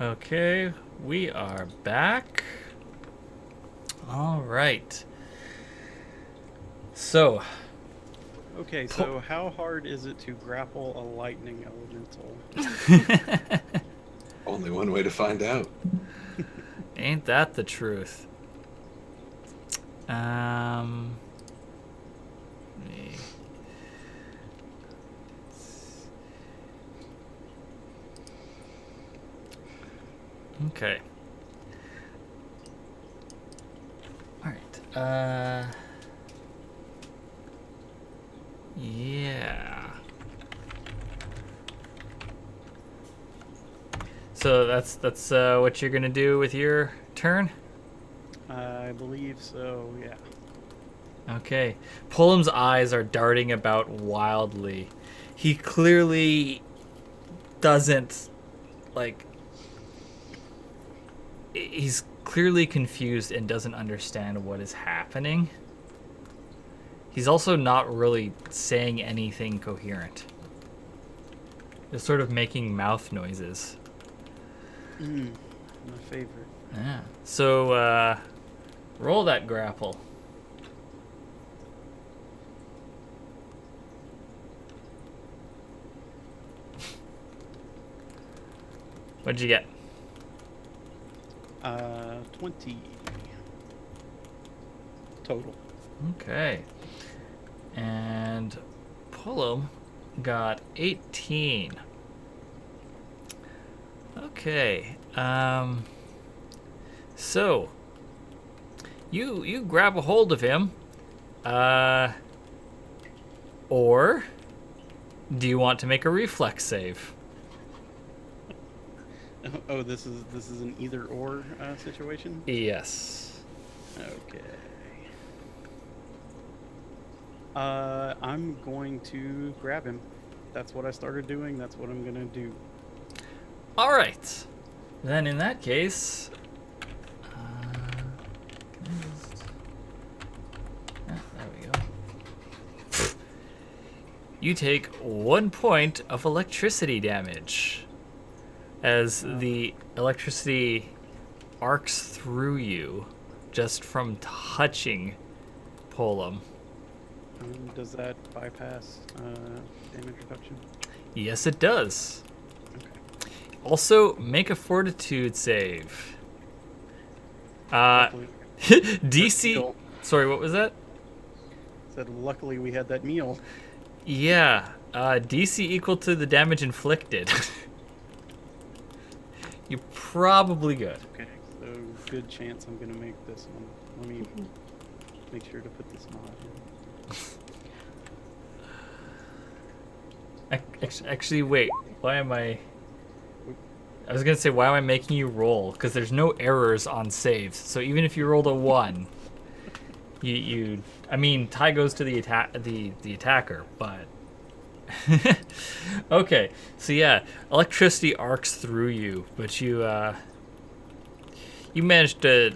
Okay, we are back. All right. So, Okay, so how hard is it to grapple a lightning elemental? Only one way to find out. ain't that the truth? Um, me- okay. All right. Yeah. So that's what you're gonna do with your turn. I believe so, yeah. Okay. Pullum's eyes are darting about wildly. He clearly doesn't like. He's clearly confused and doesn't understand what is happening. He's also not really saying anything coherent. He's sort of making mouth noises. My favorite. Yeah. So, roll that grapple. What'd you get? 20 total. Okay. And Pullum got 18. Okay. So you grab a hold of him. Or do you want to make a reflex save? Oh, this is an either or situation? Yes. Okay. I'm going to grab him. That's what I started doing. That's what I'm gonna do. All right. Then in that case, there we go. You take 1 point of electricity damage as the electricity arcs through you just from touching Pullum. Does that bypass damage reduction? Yes, it does. Okay. Also, make a fortitude save. Luckily, DC. meal. Sorry, what was that? Said luckily we had that meal. Yeah, DC equal to the damage inflicted. You're probably good. Okay, so good chance I'm gonna make this one. Let me make sure to put this mod in. Actually, wait. Why am I was gonna say, why am I making you roll? Because there's no errors on saves. So even if you rolled a 1, I mean, tie goes to the attacker, but okay. So yeah, electricity arcs through you, but you managed to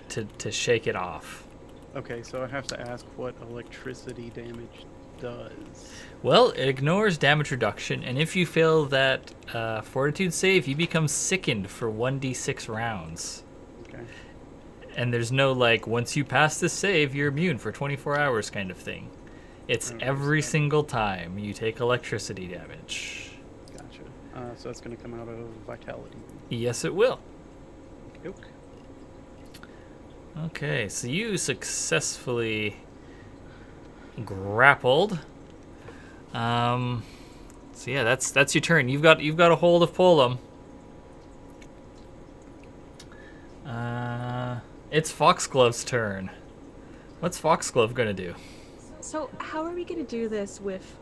shake it off. Okay, so I have to ask what electricity damage does. Well, it ignores damage reduction, and if you fail that fortitude save, you become sickened for 1d6 rounds. Okay. And there's no, like, once you pass this save, you're immune for 24 hours kind of thing. It's every single time you take electricity damage. Gotcha. So that's going to come out of vitality. Yes, it will. Okay. Okay, so you successfully grappled. So yeah, that's your turn. You've got a hold of Pullum. It's Foxglove's turn. What's Foxglove gonna do? So how are we going to do this with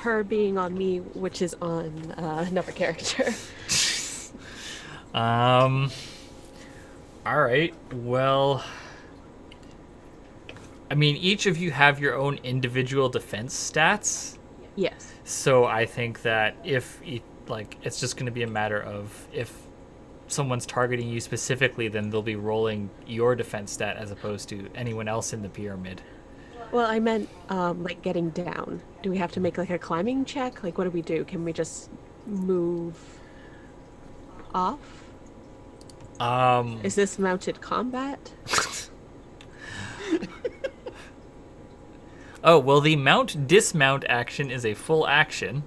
her being on me, which is on another character? All right. Well, I mean, each of you have your own individual defense stats. Yes. So I think that if it's just going to be a matter of if someone's targeting you specifically, then they'll be rolling your defense stat as opposed to anyone else in the pyramid. Well, I meant like getting down. Do we have to make like a climbing check? Like, what do we do? Can we just move off? Is this mounted combat? Oh, well, the mount dismount action is a full action,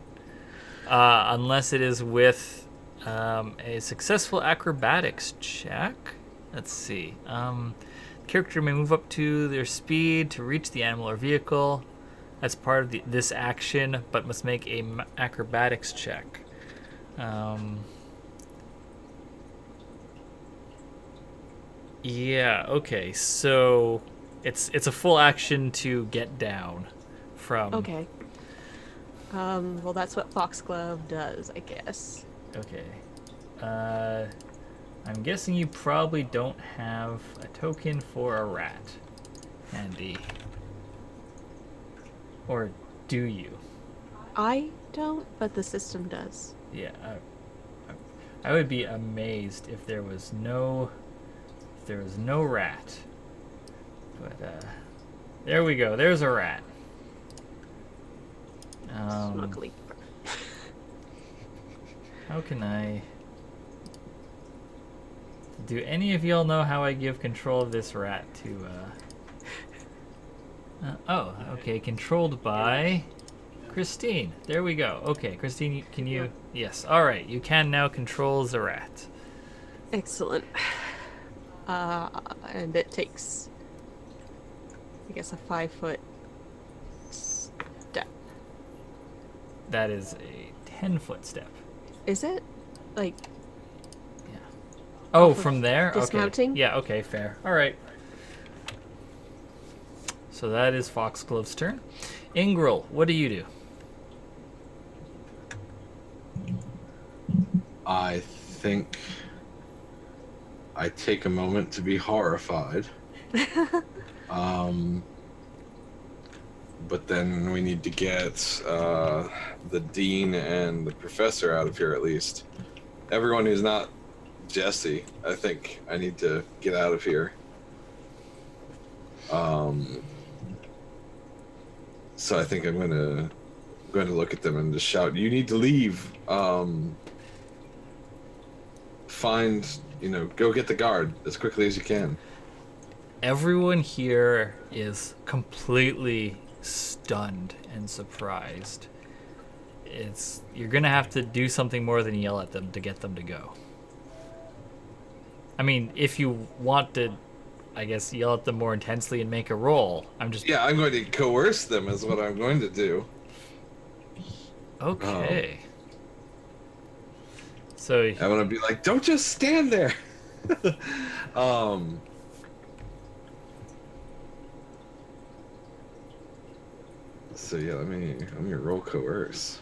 unless it is with a successful acrobatics check. Let's see. Character may move up to their speed to reach the animal or vehicle. That's part of this action, but must make a acrobatics check. Yeah. Okay. So it's a full action to get down from. Okay. Well, that's what Foxglove does, I guess. Okay. I'm guessing you probably don't have a token for a rat handy. Or do you? I don't, but the system does. Yeah. I would be amazed if there was no rat. But there we go. There's a rat. Smuggling. How can I... Do any of y'all know how I give control of this rat to... Oh, okay. Controlled by Christine. There we go. Okay, Christine, can you... Yes. All right. You can now control the rat. Excellent. And it takes, I guess, a 5-foot step. That is a 10-foot step. Is it? Like, Yeah. Oh, Off of from there? dismounting? Okay. Yeah, okay, fair. All right. So that is Foxglove's turn. Ingril, what do you do? I think I take a moment to be horrified. But then we need to get the dean and the professor out of here at least. Everyone who's not Jesse, I think I need to get out of here. So I think I'm going to look at them and just shout, "You need to leave. Go get the guard as quickly as you can." Everyone here is completely stunned and surprised. You're gonna have to do something more than yell at them to get them to go. I mean, if you want to, I guess, yell at them more intensely and make a roll. I'm going to coerce them is what I'm going to do. Okay. So I'm going to be like, "Don't just stand there." So yeah, let me roll coerce.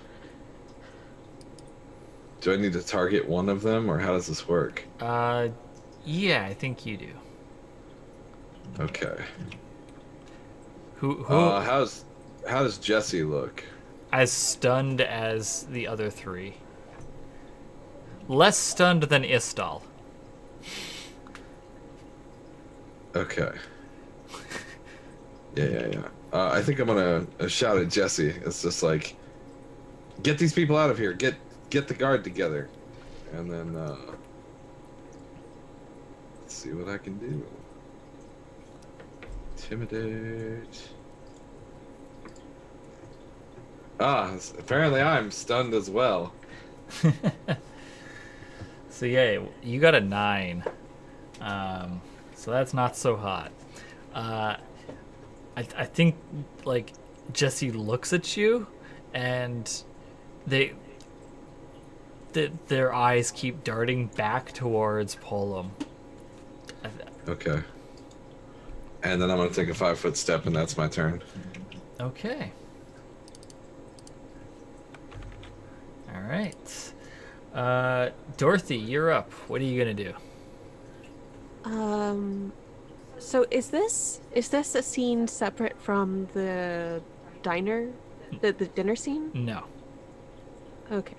Do I need to target one of them, or how does this work? yeah, I think you do. Okay. Who How does Jesse look? as stunned as the other three? Less stunned than Istal. Okay. Yeah. I think I'm gonna shout at Jesse. It's just like, "Get these people out of here. Get the guard together," and then let's see what I can do. Intimidate. Apparently I'm stunned as well. So yeah, you got a 9. So that's not so hot. I think like Jesse looks at you, and their eyes keep darting back towards Polum. Okay. And then I'm gonna take a 5-foot step, and that's my turn. Okay. All right. Dorothy, you're up. What are you gonna do? So is this a scene separate from the diner, the dinner scene? No. Okay.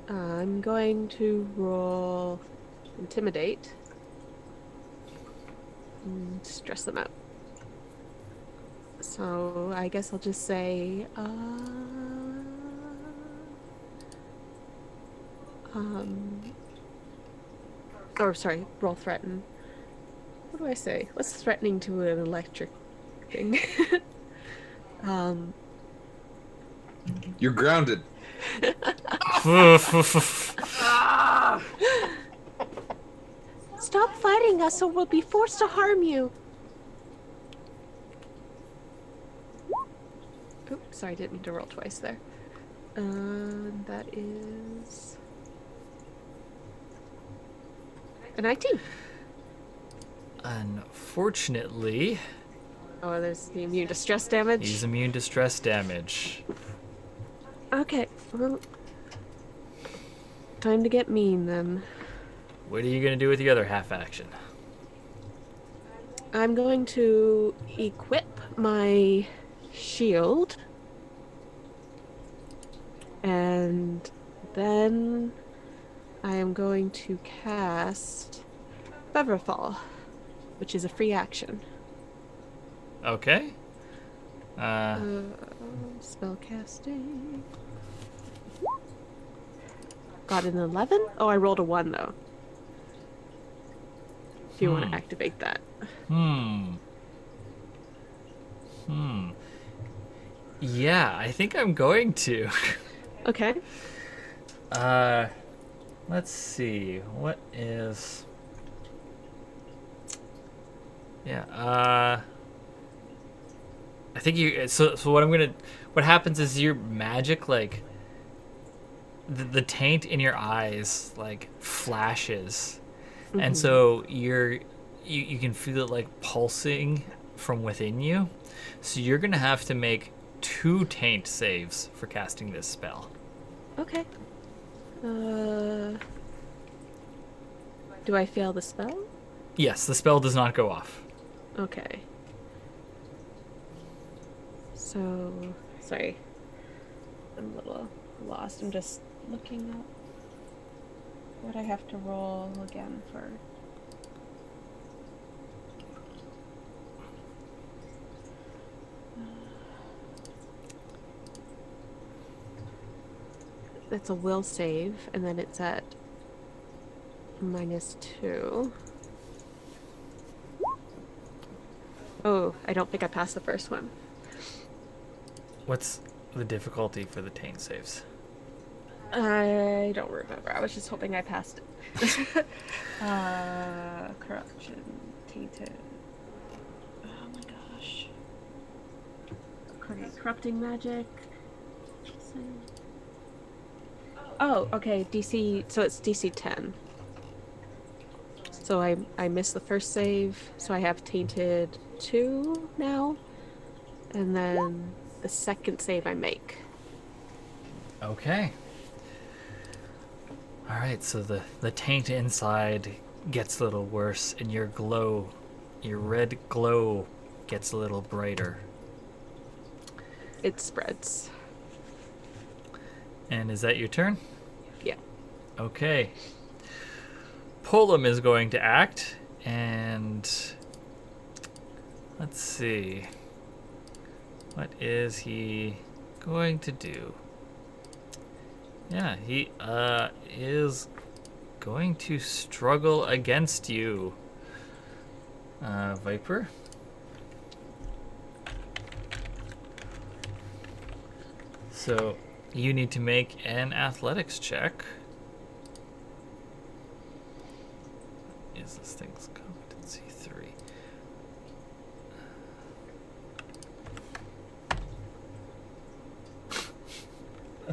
I'm going to roll intimidate. Stress them out. So I guess I'll just say, Or sorry, roll threaten. What do I say? What's threatening to an electric thing? You're grounded. Stop fighting us or we'll be forced to harm you. Oops, sorry, I didn't mean to roll twice there. That is a 19. Unfortunately, Oh, there's the immune distress damage. he's immune to stress damage. Okay, well, time to get mean then. What are you gonna do with the other half action? I'm going to equip my shield. And then I am going to cast Featherfall, which is a free action. Okay. Spell casting. Got an 11? Oh, I rolled a 1 though. If you want to activate that. Yeah, I think I'm going to. Okay. Let's see. What is... Yeah, I think you... So what I'm gonna... What happens is your magic, like... The taint in your eyes, like, flashes. And so you can feel it, like, pulsing from within you. So you're gonna have to make 2 taint saves for casting this spell. Okay. Do I fail the spell? Yes, the spell does not go off. Okay. So, sorry. I'm a little lost. I'm just looking up what I have to roll again for. It's a will save, and then it's at -2. Oh, I don't think I passed the first one. What's the difficulty for the taint saves? I don't remember. I was just hoping I passed it. Corruption, tainted. Oh my gosh. Okay, corrupting magic. Oh, okay, DC, so it's DC 10. So I missed the first save, so I have tainted 2 now. And then the second save I make. Okay. Alright, so the taint inside gets a little worse, and your red glow gets a little brighter. It spreads. And is that your turn? Yeah. Okay. Pullum is going to act, and let's see. What is he going to do? Yeah, he is going to struggle against you, Viper. So you need to make an athletics check. Is this thing's competency 3?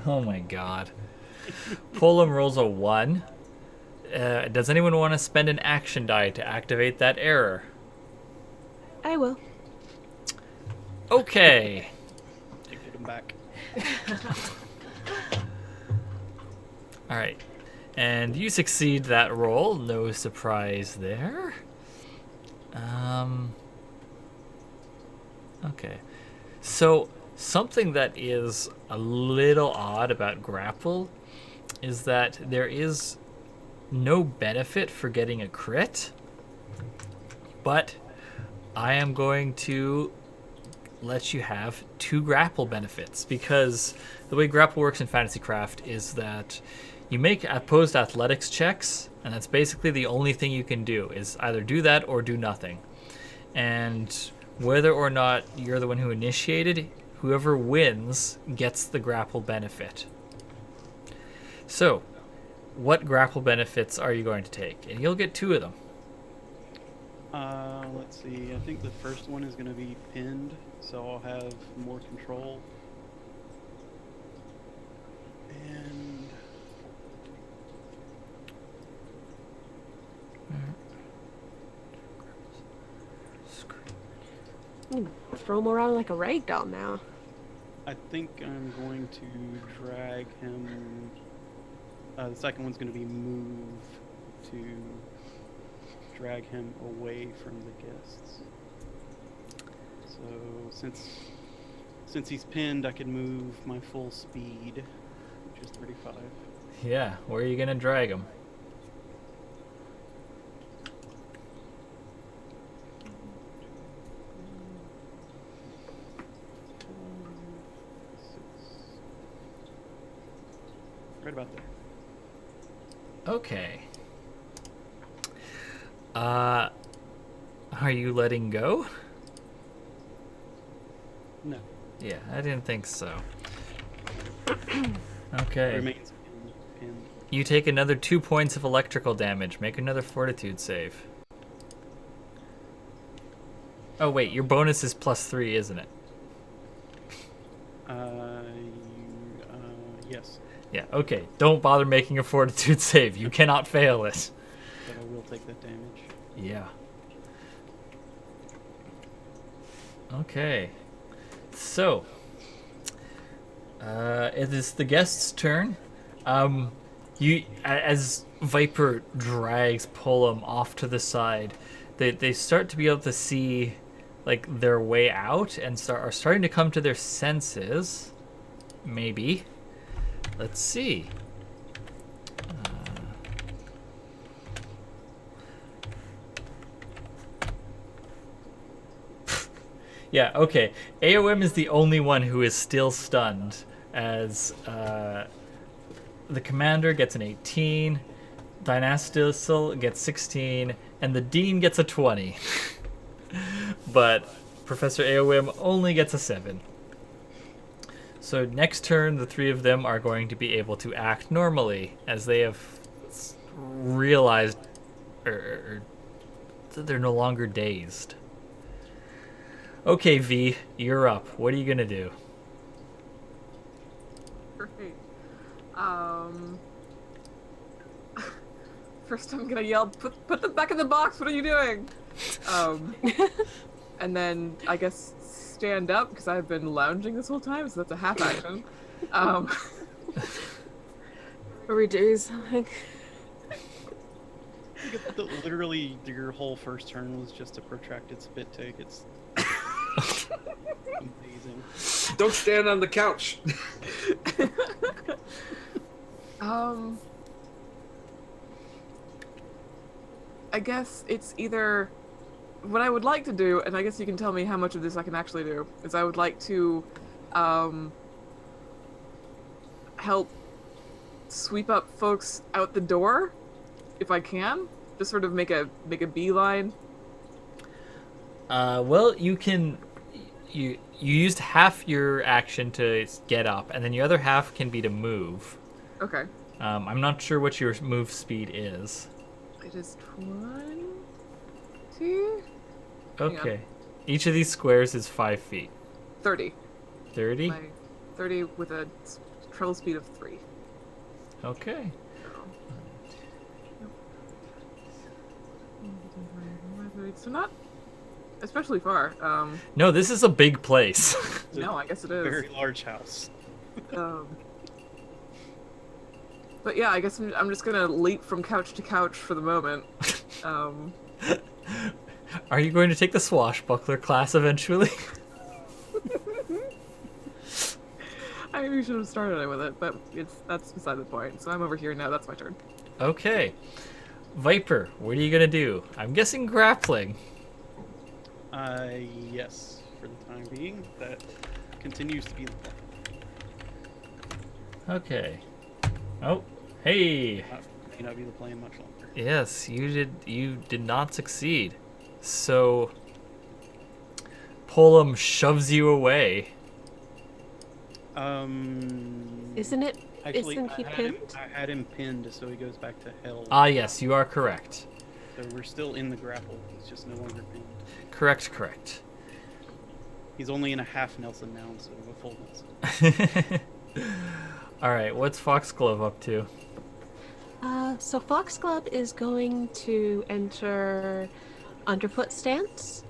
Oh my god. Pullum rolls a 1. Does anyone want to spend an action die to activate that error? I will. Okay. Take him back. Alright. And you succeed that roll. No surprise there. Okay. So, something that is a little odd about grapple is that there is no benefit for getting a crit, but I am going to lets you have 2 grapple benefits, because the way grapple works in Fantasy Craft is that you make opposed athletics checks, and that's basically the only thing you can do, is either do that or do nothing. And whether or not you're the one who initiated, whoever wins gets the grapple benefit. So, what grapple benefits are you going to take? And you'll get 2 of them. Let's see. I think the first one is going to be pinned, so I'll have more control. And Ooh, throw him around like a rag doll now. I think I'm going to drag him. The second one's going to be move to drag him away from the guests. So since he's pinned, I can move my full speed, which is 35. Yeah, where are you going to drag him? Right about there. Okay. Are you letting go? No. Yeah, I didn't think so. Okay. Remains pinned. You take another 2 points of electrical damage. Make another fortitude save. Oh wait, your bonus is +3, isn't it? Yes. Yeah, okay. Don't bother making a fortitude save. You cannot fail it. But I will take that damage. Yeah. Okay. So, it is the guest's turn. As Viper drags Pullum off to the side, they start to be able to see like their way out and are starting to come to their senses. Maybe. Let's see. Yeah, okay. AOM is the only one who is still stunned, as the commander gets an 18, Dynastil gets 16, and the dean gets a 20. But Professor AOM only gets a 7. So next turn, the 3 of them are going to be able to act normally, as they have realized that they're no longer dazed. Okay, V, you're up. What are you gonna do? Great. First I'm gonna yell, put them back in the box, what are you doing? And then I guess stand up, because I've been lounging this whole time, so that's a half action. Are we doing something? Literally, your whole first turn was just a protracted spit take. It's amazing. Don't stand on the couch. I guess it's either what I would like to do, and I guess you can tell me how much of this I can actually do, is I would like to help sweep up folks out the door, if I can. Just sort of make a beeline. Well, you can. You used half your action to get up, and then your other half can be to move. Okay. I'm not sure what your move speed is. It is 20? Okay. Each of these squares is 5 feet. 30. 30? 30 with a travel speed of 3. Okay. So not especially far. No, this is a big place. No, I guess it is. Very large house. But yeah, I guess I'm just gonna leap from couch to couch for the moment. Are you going to take the swashbuckler class eventually? I maybe should have started with it, but that's beside the point. So I'm over here now. That's my turn. Okay. Viper, what are you going to do? I'm guessing grappling. Yes. for the time being. That continues to be the plan. Okay. Oh, hey. May not be the plan much longer. Yes, you did not succeed. So Polum shoves you away. Isn't it? Actually, Isn't he pinned? I had him pinned, so he goes back to hell. Ah, yes, you are correct. So we're still in the grapple. He's just no longer pinned. Correct. He's only in a half Nelson now instead of a full Nelson. All right, what's Foxglove up to? So Foxglove is going to enter underfoot stance.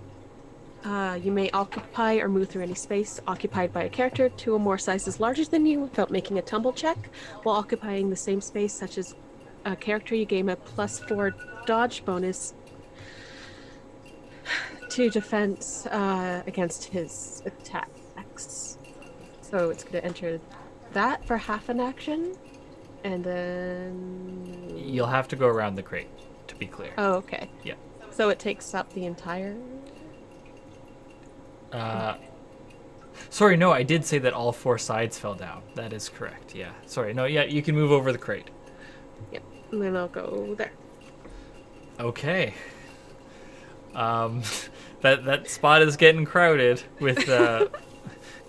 You may occupy or move through any space occupied by a character 2 or more sizes larger than you without making a tumble check. While occupying the same space, such as a character, you gain a +4 dodge bonus to defense against his attacks. So it's going to enter that for half an action, and then You'll have to go around the crate, to be clear. oh, okay. Yeah. So it takes up the entire. Sorry, no, I did say that all 4 sides fell down. That is correct, yeah. Sorry, no, yeah, you can move over the crate. Yep. And then I'll go there. Okay. That spot is getting crowded with, because,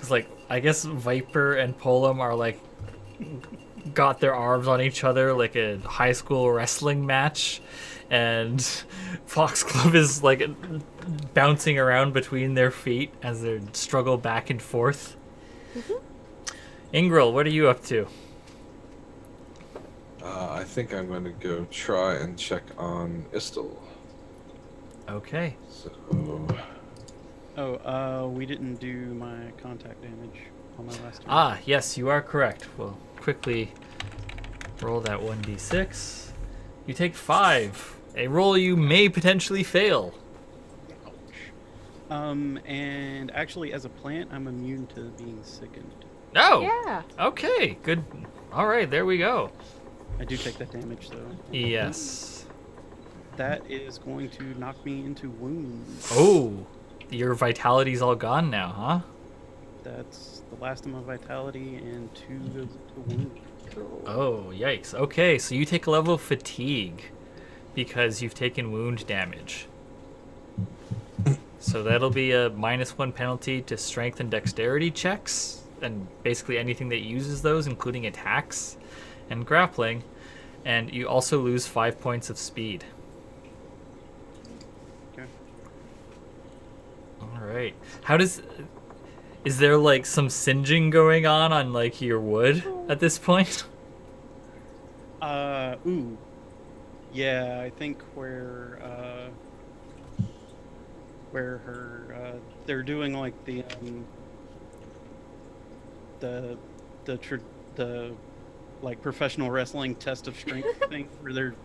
like, I guess Viper and Polum are, like, got their arms on each other like a high school wrestling match, and Foxglove is like bouncing around between their feet as they struggle back and forth. Ingril, what are you up to? I think I'm going to go try and check on Istel. Okay. So, We didn't do my contact damage on my last turn. Ah, yes, you are correct. We'll quickly roll that 1d6. You take 5. A roll you may potentially fail. And actually, as a plant, I'm immune to being sickened. Oh! Yeah. Okay, good. All right, there we go. I do take that damage, though. Yes. That is going to knock me into wounds. Oh, your vitality's all gone now, huh? That's the last of my vitality, and 2 goes to wound. Oh, yikes. Okay, so you take a level of fatigue because you've taken wound damage. So that'll be a -1 penalty to strength and dexterity checks, and basically anything that uses those, including attacks and grappling. And you also lose 5 points of speed. Okay. All right. Is there like some singeing going on like your wood at this point? Ooh. Yeah, I think where they're doing like the like professional wrestling test of strength thing, where their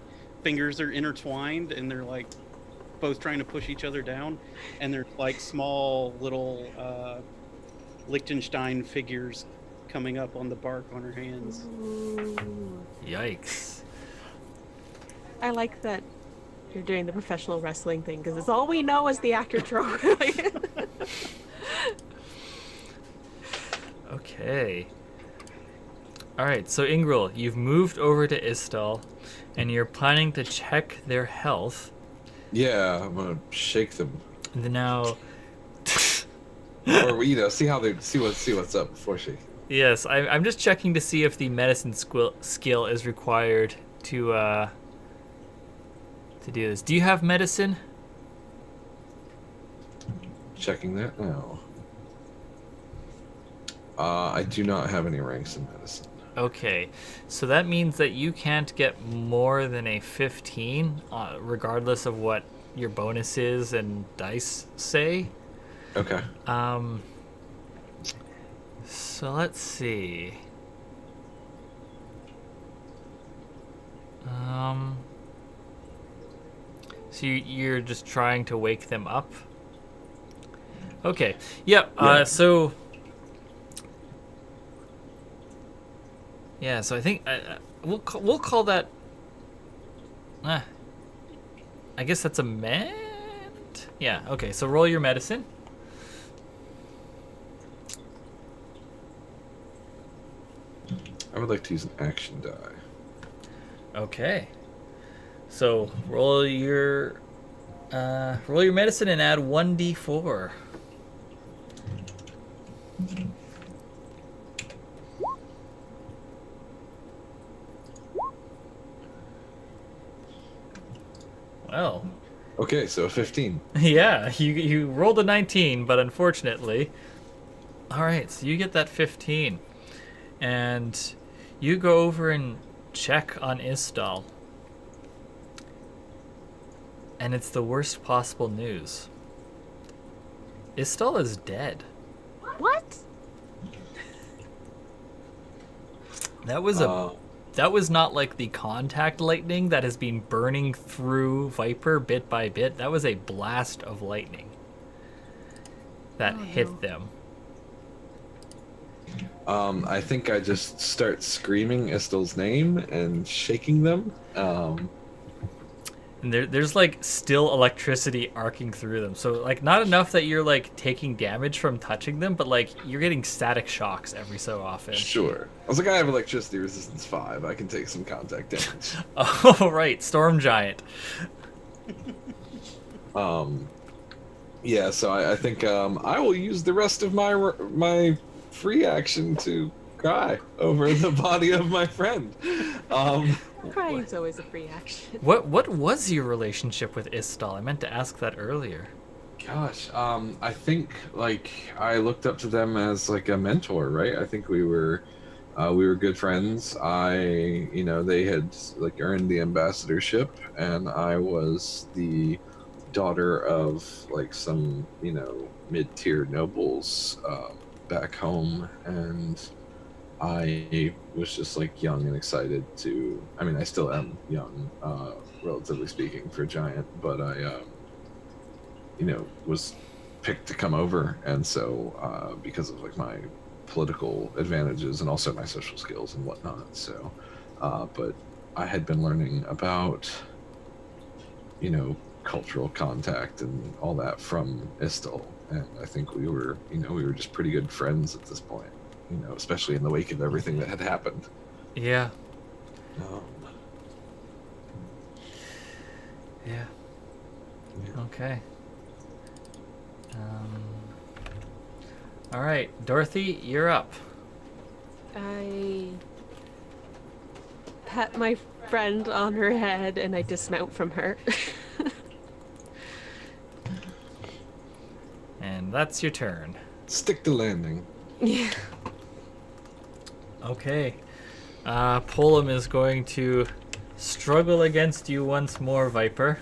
fingers are intertwined and they're like both trying to push each other down, and there's like small little Liechtenstein figures coming up on the bark on her hands. Ooh. Yikes. I like that you're doing the professional wrestling thing because it's all we know is the actor trope. Okay. All right, so Ingril, you've moved over to Istal, and you're planning to check their health. yeah, I'm going to shake them. And now, Or, see what's up before she... yes, I'm just checking to see if the medicine skill is required to do this. Do you have medicine? Checking that now. I do not have any ranks in medicine. Okay, so that means that you can't get more than a 15, regardless of what your bonus is and dice say. Okay. So let's see. So you're just trying to wake them up? Okay. Yep. Yeah. So. Yeah. So I think we'll call that. I guess that's a med. Yeah. Okay. So roll your medicine. would like to use an action die. Okay. So roll your medicine and add 1d4. Well, Okay, so a 15. yeah, you rolled a 19, but unfortunately. All right, so you get that 15, and you go over and check on Istal, and it's the worst possible news. Istal is dead. What? That was not like the contact lightning that has been burning through Viper bit by bit. That was a blast of lightning that hit them. I think I just start screaming Estel's name and shaking them. And there's like still electricity arcing through them. So like not enough that you're like taking damage from touching them, but like you're getting static shocks every so often. Sure. I was like, I have electricity resistance 5. I can take some contact damage. Oh right, Storm Giant. Yeah, so I think I will use the rest of my free action to cry over the body of my friend. Crying's always a free action. What was your relationship with Istal? I meant to ask that earlier. Gosh, I think like I looked up to them as like a mentor, right? I think we were good friends. They had like earned the ambassadorship, and I was the daughter of like some mid-tier nobles back home, and I was just like young and excited to. I mean, I still am young, relatively speaking, for Giant, but I was picked to come over, and so because of like my political advantages and also my social skills and whatnot. So, but I had been learning about cultural contact and all that from Istal, and I think we were just pretty good friends at this point. Especially in the wake of everything that had happened. Yeah. Um, Yeah. Okay. All right, Dorothy, you're up. I pat my friend on her head and I dismount from her. And that's your turn. Stick to landing. Yeah. Okay. Pullum is going to struggle against you once more, Viper.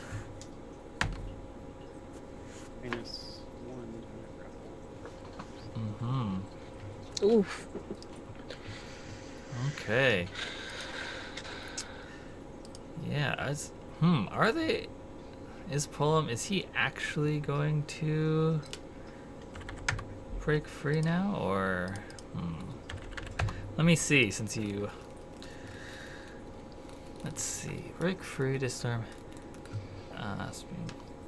-1 to grapple. Mm-hmm. Oof. Okay. Yeah, are they... Is Pullum, is he actually going to break free now, or... Let me see, since you... Let's see. Break free to storm.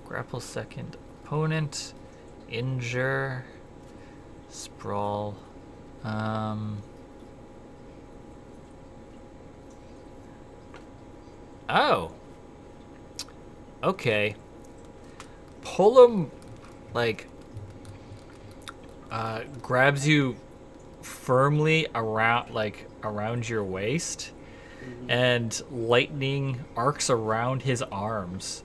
Grapple second opponent. Injure. Sprawl. Oh. Okay. Pullum, like, grabs you firmly around your waist, and lightning arcs around his arms.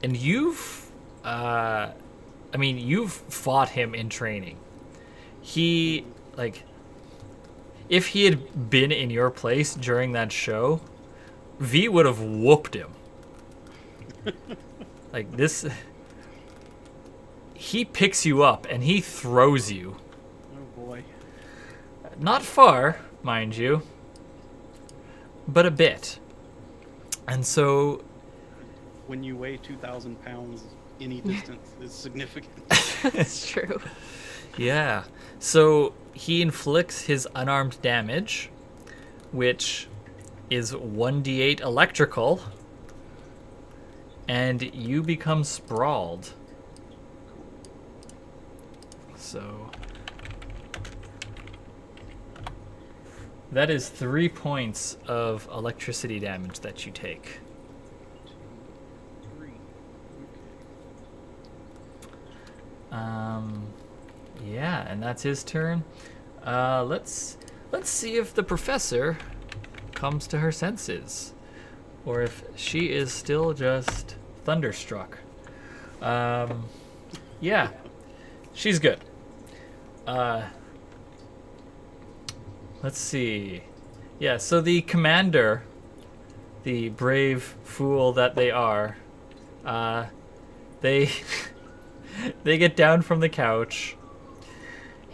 And you've fought him in training. He, like, if he had been in your place during that show, V would have whooped him. Like this, he picks you up and he throws you. Oh boy. Not far, mind you, but a bit. And so... When you weigh 2,000 pounds, any distance is significant. That's true. Yeah. So he inflicts his unarmed damage, which is 1d8 electrical, and you become sprawled. So... That is 3 points of electricity damage that you take. 2, 3. Yeah, and that's his turn. Let's see if the professor comes to her senses, or if she is still just thunderstruck. Yeah, she's good. Let's see. Yeah, so the commander, the brave fool that they are, they they get down from the couch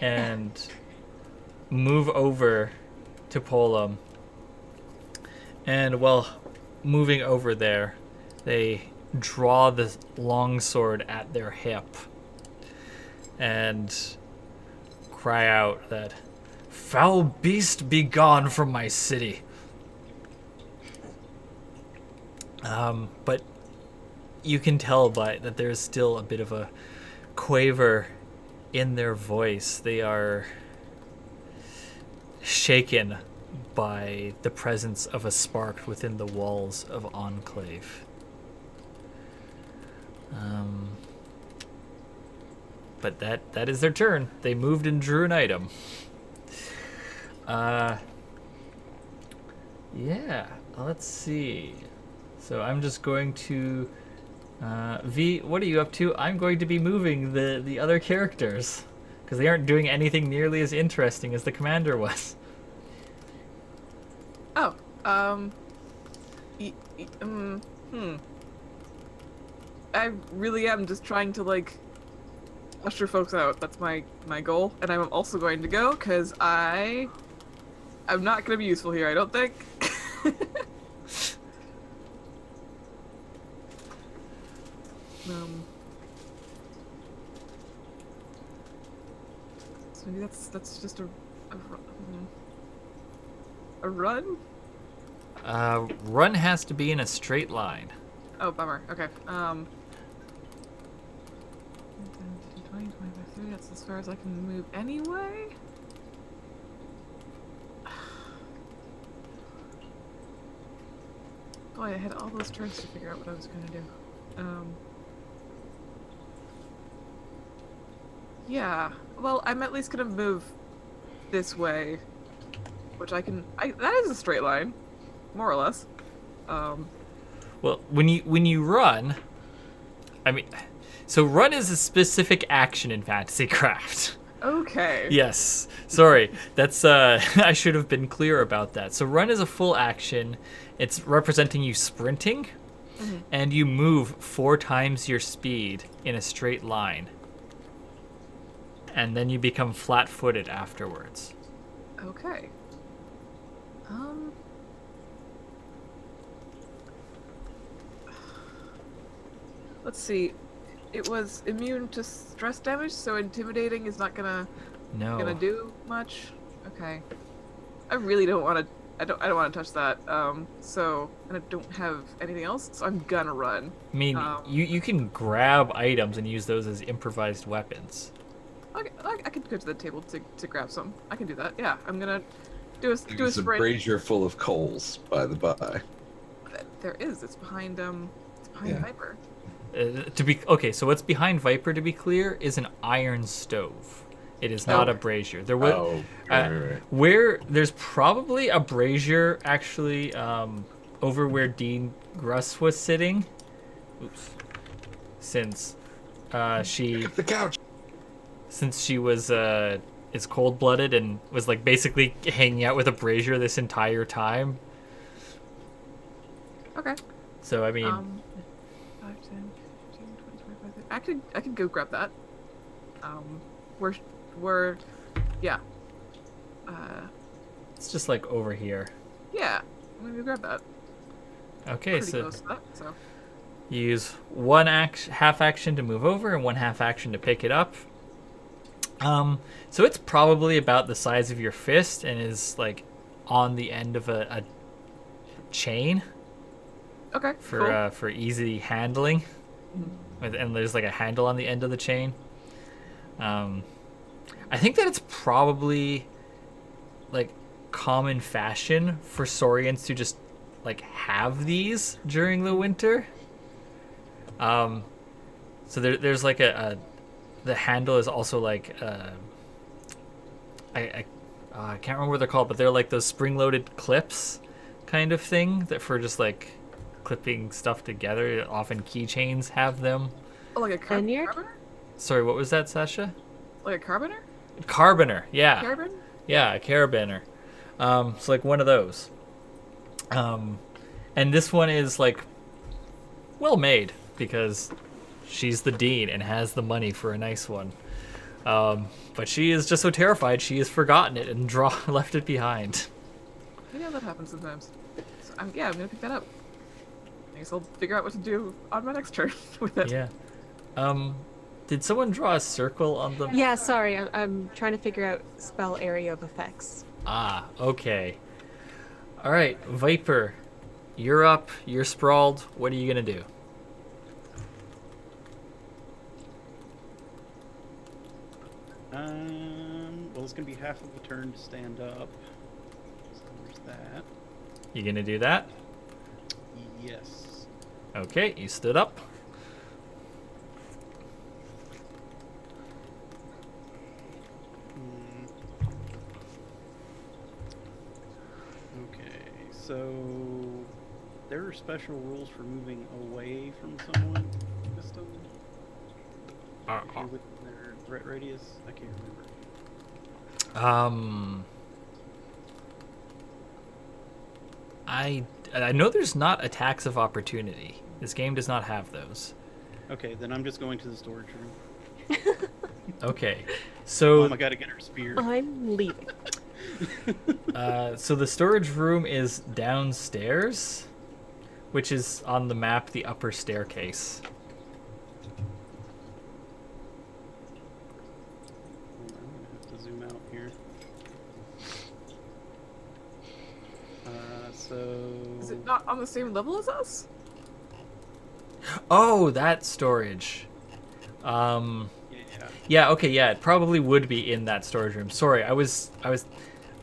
and move over to Polam. And while moving over there, they draw the longsword at their hip and cry out that, "Foul beast, be gone from my city." But you can tell by that there's still a bit of a quaver in their voice. They are shaken by the presence of a spark within the walls of Enclave. But that is their turn. They moved and drew an item. Yeah, let's see. So I'm just going to V, what are you up to? I'm going to be moving the other characters because they aren't doing anything nearly as interesting as the commander was. Oh, I really am just trying to like usher folks out. That's my goal, and I'm also going to go because I'm not going to be useful here. I don't think. So maybe that's just a run. Run has to be in a straight line. Oh, bummer. Okay. 20, 25, 30. That's as far as I can move anyway. Boy, I had all those turns to figure out what I was going to do. Yeah. Well, I'm at least going to move this way, which that is a straight line, more or less. Well, when you run, I mean, so run is a specific action in Fantasy Craft. Okay. Yes. Sorry. That's I should have been clear about that. So run is a full action. It's representing you sprinting, and you move 4 times your speed in a straight line. And then you become flat-footed afterwards. Okay. Let's see. It was immune to stress damage, so intimidating is not gonna do much. Okay. I really don't want to. I don't want to touch that. So and I don't have anything else, so I'm gonna run. I mean, you can grab items and use those as improvised weapons. Okay, I could go to the table to grab some. I can do that. Yeah, I'm gonna do a There's a sprint. brazier full of coals, by the by. There is. It's behind Yeah. Viper. So what's behind Viper, to be clear, is an iron stove. It is not a brazier. There was right. where there's probably a brazier actually over where Dean Gruss was sitting. Oops. Since she Up the couch. since she was is cold-blooded and was like basically hanging out with a brazier this entire time. Okay. So I mean, 5, 10, 15, 20, 25, 30. I could go grab that. Yeah. it's just like over here. Yeah. I'm gonna go grab that. Okay, Pretty so close to that, so. you use one half action to move over and one half action to pick it up. So it's probably about the size of your fist and is like on the end of a chain Okay. for easy handling. And there's like a handle on the end of the chain. I think that it's probably like common fashion for Saurians to just like have these during the winter. So there's like the handle is also like I can't remember what they're called, but they're like those spring-loaded clips kind of thing that for just like clipping stuff together. Often keychains have them. Oh, like a Lanyard? carboner? Sorry, what was that, Sasha? Like a carboner? Carboner, yeah. Carbon? Yeah, a carabiner. It's like one of those. And this one is like well made because she's the dean and has the money for a nice one. But she is just so terrified she has forgotten it and left it behind. You know that happens sometimes. So I'm gonna pick that up. I guess I'll figure out what to do on my next turn with it. Yeah. Did someone draw a circle on the... Yeah, sorry, I'm trying to figure out spell area of effects. Ah, okay. All right, Viper, you're up. You're sprawled. What are you gonna do? Well, it's gonna be half of a turn to stand up. So there's that. You gonna do that? Yes. Okay, you stood up. Okay, so there are special rules for moving away from someone. System. If you're within their threat radius, I can't remember. I know there's not attacks of opportunity. This game does not have those. Okay, then I'm just going to the storage room. Okay, so Mom, I gotta get her spear. I'm leaving. so the storage room is downstairs, which is on the map the upper staircase. I'm gonna have to zoom out here. So Is it not on the same level as us? Oh, that storage. yeah. Yeah, okay, yeah, it probably would be in that storage room. Sorry, I was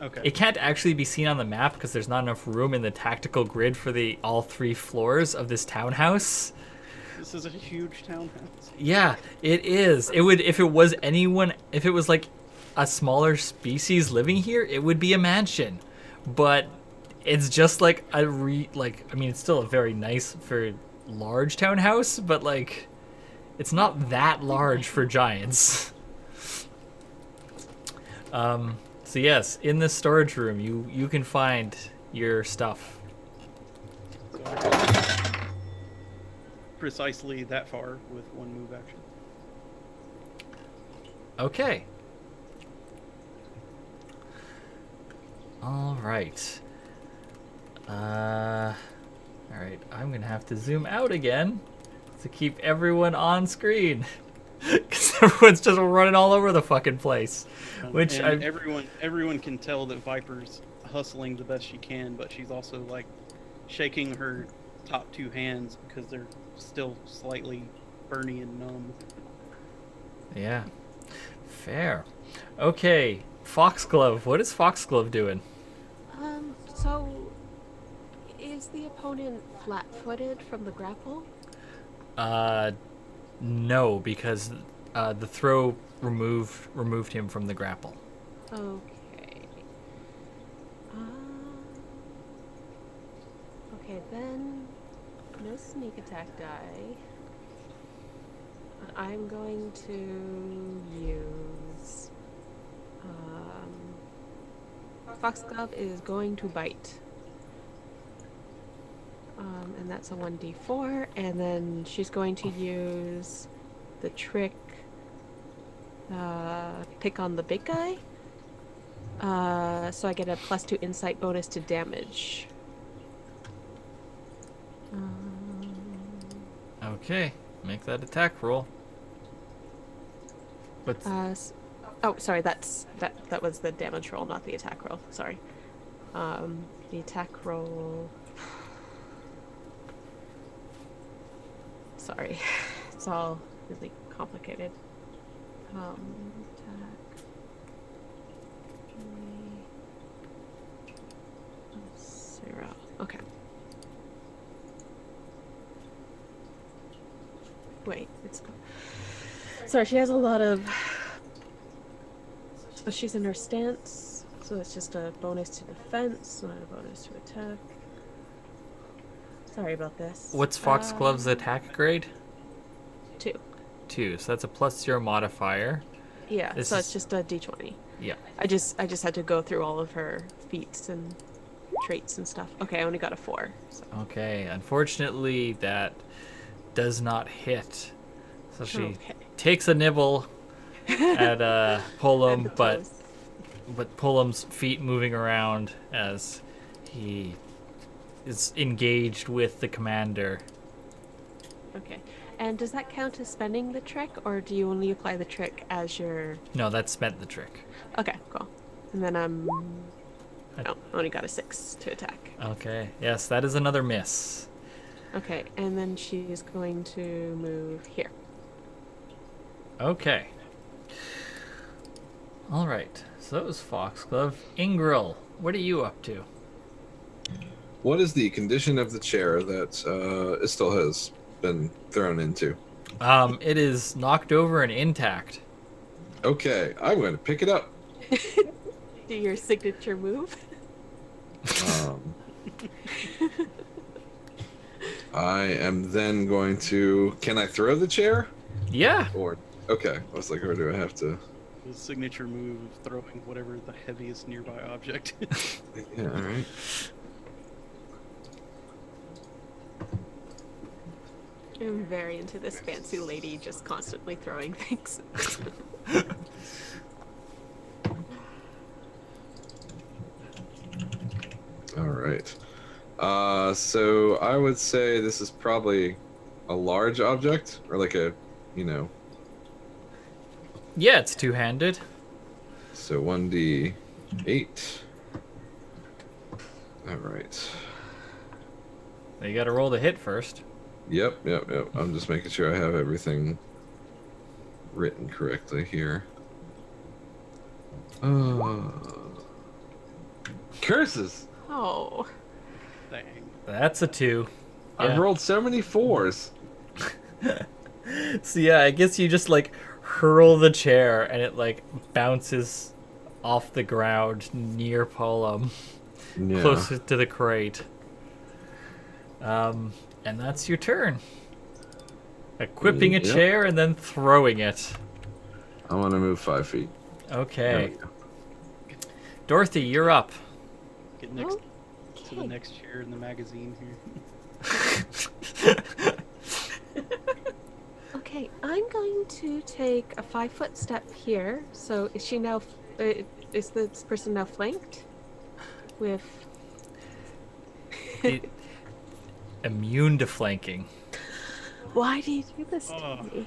Okay. it can't actually be seen on the map because there's not enough room in the tactical grid for all 3 floors of this townhouse. This is a huge townhouse. Yeah, it is. It would if it was like a smaller species living here, it would be a mansion. But it's just like I mean, it's still a very nice for large townhouse, but like it's not that large for giants. So yes, in this storage room, you can find your stuff. So I got precisely that far with one move action. Okay. All right. All right. I'm gonna have to zoom out again to keep everyone on screen, because everyone's just running all over the fucking place. Which and everyone can tell that Viper's hustling the best she can, but she's also like shaking her top 2 hands because they're still slightly burny and numb. Yeah. Fair. Okay. Foxglove. What is Foxglove doing? So is the opponent flat-footed from the grapple? No, because the throw removed him from the grapple. Okay. Okay, then no sneak attack die. But I'm going to use. Foxglove is going to bite. And that's a 1d4, and then she's going to use the trick pick on the big guy. So I get a +2 insight bonus to damage. Okay, make that attack roll. What's Oh, sorry, that was the damage roll, not the attack roll. Sorry. The attack roll. Sorry, it's all really complicated. Attack. Wait, it's. Sorry, she has a lot of. So she's in her stance, so it's just a bonus to defense, not a bonus to attack. Sorry about this. What's Foxglove's attack grade? 2. 2, so that's a +0 modifier. Yeah, This so is- it's just a d20. Yeah. I just had to go through all of her feats and traits and stuff. Okay, I only got a 4. So. Okay, unfortunately that does not hit. So she Okay. takes a nibble at Pullum, And but toes. Pullum's feet moving around as he is engaged with the commander. Okay. And does that count as spending the trick, or do you only apply the trick as your... No, that spent the trick. Okay, cool. And then no, only got a 6 to attack. Okay, yes, that is another miss. Okay, and then she's going to move here. Okay. All right, so that was Foxglove. Ingril, what are you up to? What is the condition of the chair that Istel has been thrown into? It is knocked over and intact. Okay, I'm going to pick it up. Do your signature move. Um, I am then going to. Can I throw the chair? Yeah. Or okay, I was like, or do I have to? The signature move of throwing whatever the heaviest nearby object. Yeah, all right. I'm very into this fancy lady just constantly throwing things. All right. So I would say this is probably a large object, or like a, you know. Yeah, it's two-handed. So 1d8. All right. You got to roll the hit first. Yep. I'm just making sure I have everything written correctly here. Curses! Oh. Dang. That's a 2. I've Yeah. rolled so many 4s. So yeah, I guess you just like hurl the chair and it like bounces off the ground near Pullum, Yeah. closer to the crate. And that's your turn. Equipping a Yep. chair and then throwing it. I want to move 5 feet. There Okay. we go. Dorothy, you're up. Get next to the Okay. next chair in the magazine here. Okay, I'm going to take a 5-foot step here. So is she now? Is this person now flanked? With Immune to flanking. why do you do this to Ugh. me?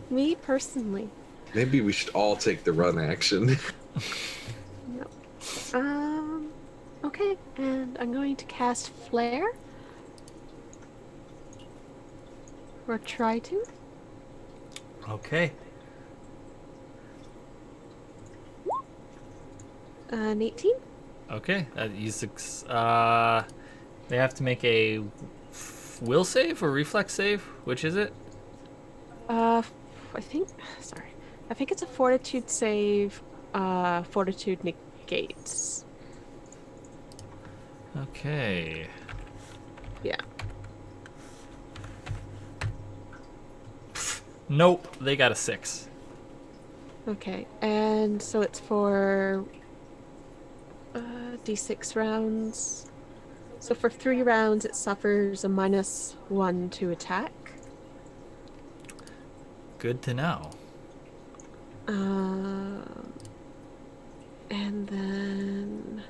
Me personally. Maybe we should all take the run action. No. Okay, and I'm going to cast Flare. Or try to. Okay. An 18. Okay. They have to make a will save or reflex save. Which is it? I think it's a Fortitude save. Fortitude negates. Okay. Yeah. Nope. They got a 6. Okay, and so it's for d6 rounds. So for 3 rounds, it suffers a -1 to attack. Good to know. And then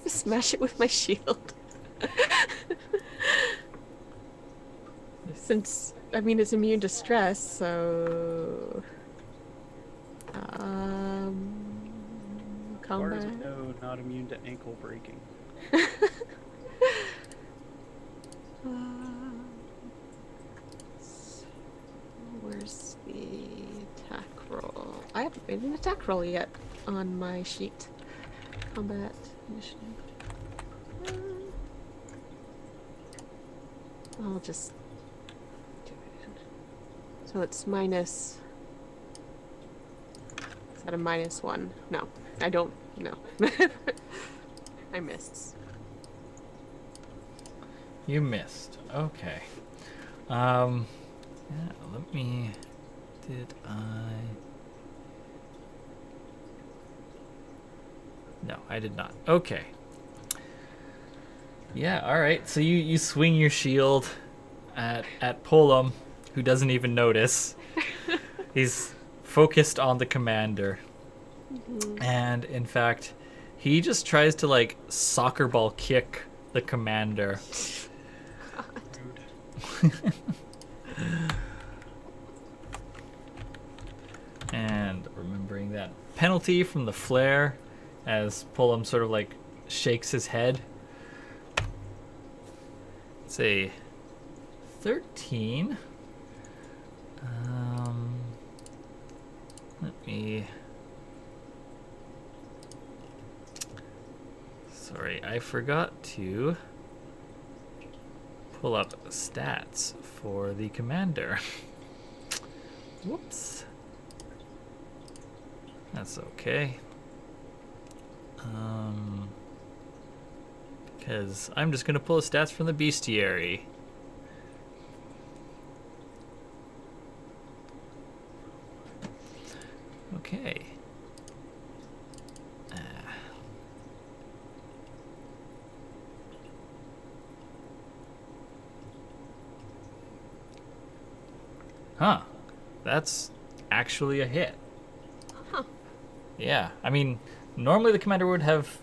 smash it with my shield. Since it's immune to stress, so As far as combat. we know, not immune to ankle breaking. Where's the attack roll? I haven't made an attack roll yet on my sheet. Combat initiative. I'll just do it. So it's minus. Is that a -1? No, I don't. No. I missed. You missed. Okay. Yeah, let me... Did I... No, I did not. Okay. Yeah, alright. So you swing your shield at Pullum, who doesn't even notice. He's focused on the commander. Mm-hmm. And in fact, he just tries to like soccer ball kick the commander. And remembering that penalty from the flare as Pullum sort of like shakes his head. It's a 13. Let me... Sorry, I forgot to pull up stats for the commander. Whoops. That's okay. Because I'm just going to pull the stats from the bestiary. Okay. Huh. That's actually a hit. Huh. Yeah. I mean, normally the commander would have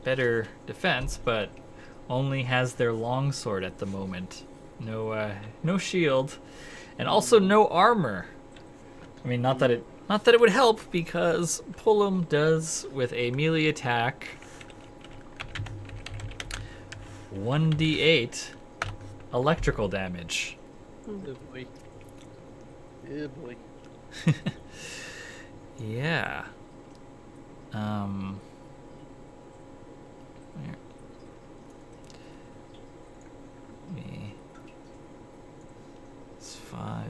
better defense, but only has their longsword at the moment. No shield, and also no armor. I mean, not that it would help, because Pullum does with a melee attack 1d8 electrical damage. Oh boy. Yeah, boy. Yeah. Where? It's 5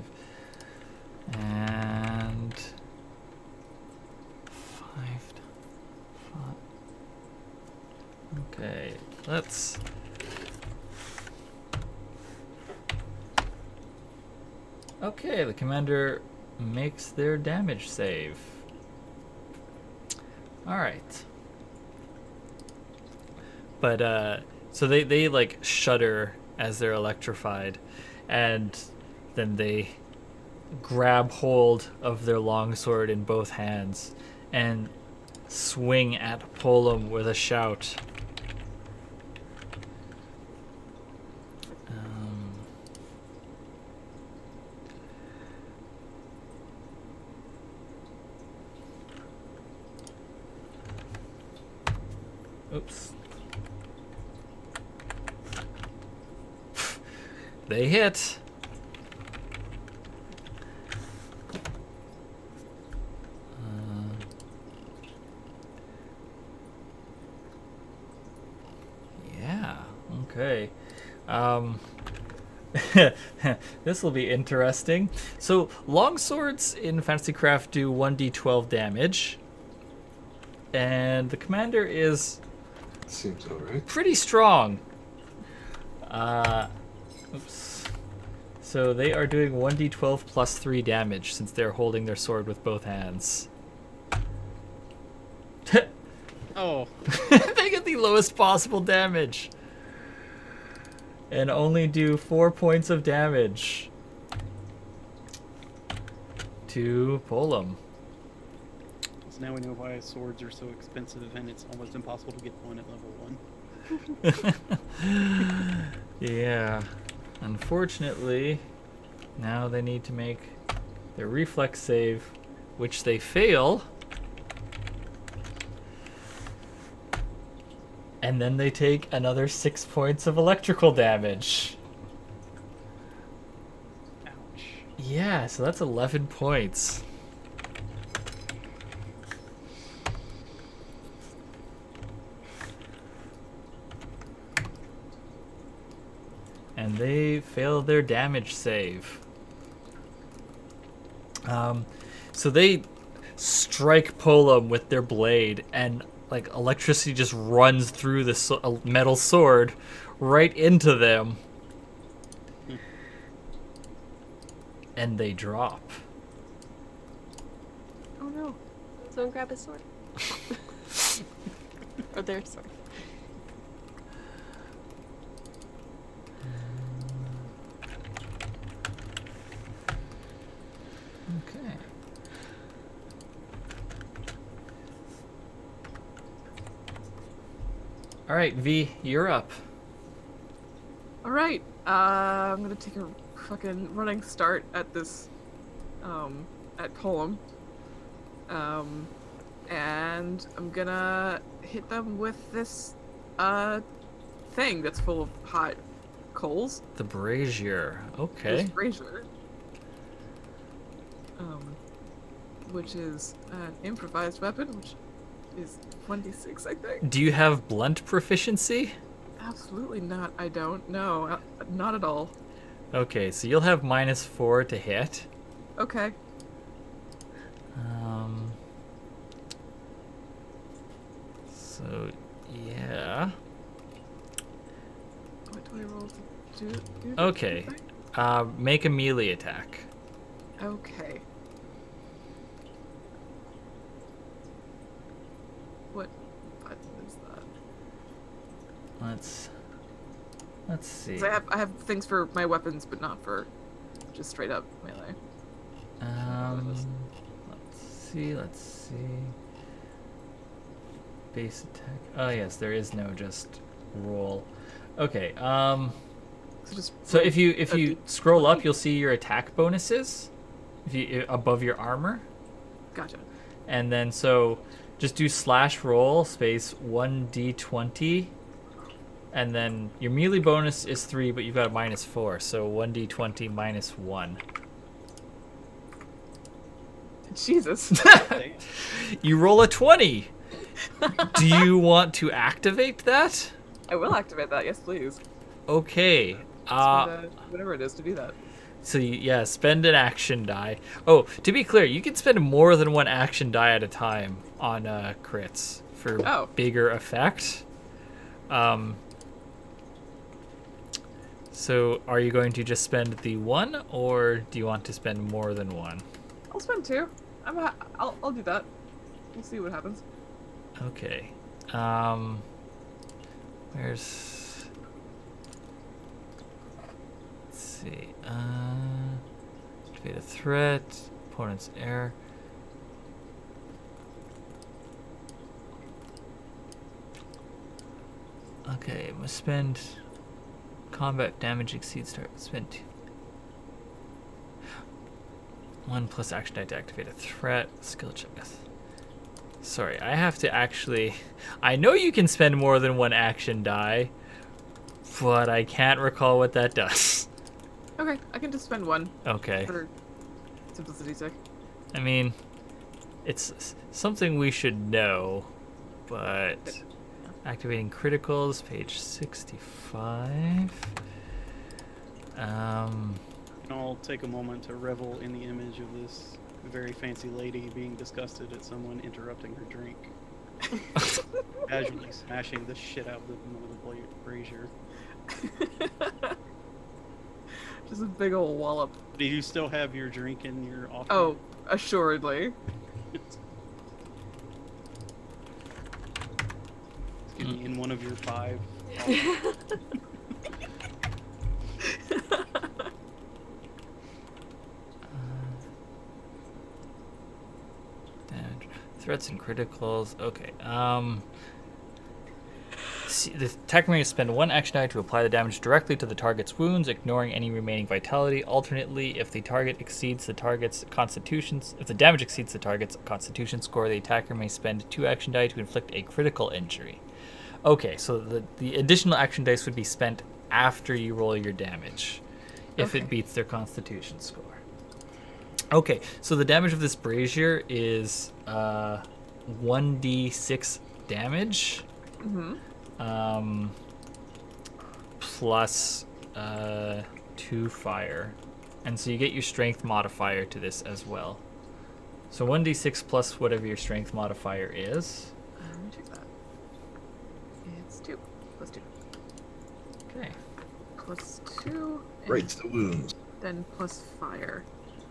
and 5. Okay, let's. Okay, the commander makes their damage save. Alright. But, so they like shudder as they're electrified, and then they grab hold of their longsword in both hands and swing at Pullum with a shout. Oops. They hit. Yeah. Okay. This will be interesting. So longswords in Fantasycraft do 1d12 damage, and the commander is Seems alright. pretty strong. Oops. So they are doing 1d12 plus 3 damage since they're holding their sword with both hands. Oh. They get the lowest possible damage. And only do 4 points of damage to Pullum. So now we know why swords are so expensive and it's almost impossible to get one at level 1. Yeah. Unfortunately, now they need to make their reflex save, which they fail. And then they take another 6 points of electrical damage. Ouch. Yeah, so that's 11 points. And they fail their damage save. So they strike Polam with their blade, and like electricity just runs through the metal sword right into them. And they drop. Oh no. Someone grab his sword. Or their sword. Okay. All right, V, you're up. All right. I'm gonna take a fucking running start at this, at Poem. And I'm gonna hit them with this, thing that's full of hot coals. The brazier. Okay. This brazier. Which is an improvised weapon, which is 26, I think. Do you have blunt proficiency? Absolutely not. I don't. No, not at all. Okay, so you'll have -4 to hit. Okay. So, yeah. What do I roll to do? Okay. Make a melee attack. Okay. What button is that? Let's see. 'Cause I have things for my weapons, but not for just straight up melee. Let's see. Base attack. Oh yes, there is no just roll. Okay. So if you scroll up, you'll see your attack bonuses. If you above your armor. Gotcha. And then so just do /roll space 1d20. And then your melee bonus is 3, but you've got a -4, so 1d20 -1. Jesus. You roll a 20. Do you want to activate that? I will activate that. Yes, please. Okay. Spend, whatever it is to do that. So yeah, spend an action die. Oh, to be clear, you can spend more than one action die at a time on crits for bigger effect. So are you going to just spend the 1, or do you want to spend more than 1? I'll spend 2. I'll do that. We'll see what happens. Okay. Where's... Let's see. Activate a threat. Opponent's error. Okay, must spend... Combat damage exceeds target. Spend 2. 1 plus action die to activate a threat. Skill check. Sorry, I have to actually... I know you can spend more than 1 action die, but I can't recall what that does. Okay, I can just spend 1. Okay. For simplicity's sake. I mean, it's something we should know, but... Activating criticals, page 65. I'll take a moment to revel in the image of this very fancy lady being disgusted at someone interrupting her drink. Casually smashing the shit out of the brazier. Just a big old wallop. Do you still have your drink in your office? Oh, assuredly. Excuse me, in one of your 5. Damage. Threats and criticals. Okay. See, the attacker may spend 1 action die to apply the damage directly to the target's wounds, ignoring any remaining vitality. Alternately, if the target exceeds the target's if the damage exceeds the target's constitution score, the attacker may spend 2 action die to inflict a critical injury. Okay, so the additional action dice would be spent after you roll your damage, if it beats their constitution score. Okay, so the damage of this brazier is 1d6 damage. Mm-hmm. Plus 2 fire. And so you get your strength modifier to this as well. So 1d6 plus whatever your strength modifier is. Let me check that. It's 2. Plus 2. Okay. Plus 2. and Rates the wounds. Then plus fire.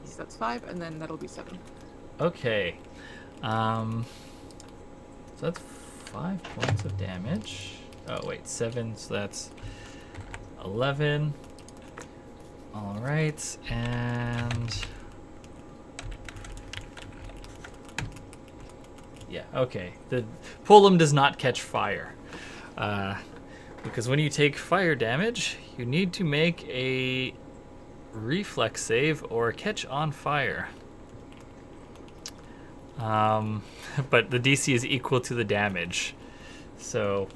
So that's 5, and then that'll be 7. Okay. So that's 5 points of damage. Oh, wait, 7, so that's 11. All right, and... yeah, okay. The Pullum does not catch fire. Because when you take fire damage, you need to make a reflex save or catch on fire. But the DC is equal to the damage. So,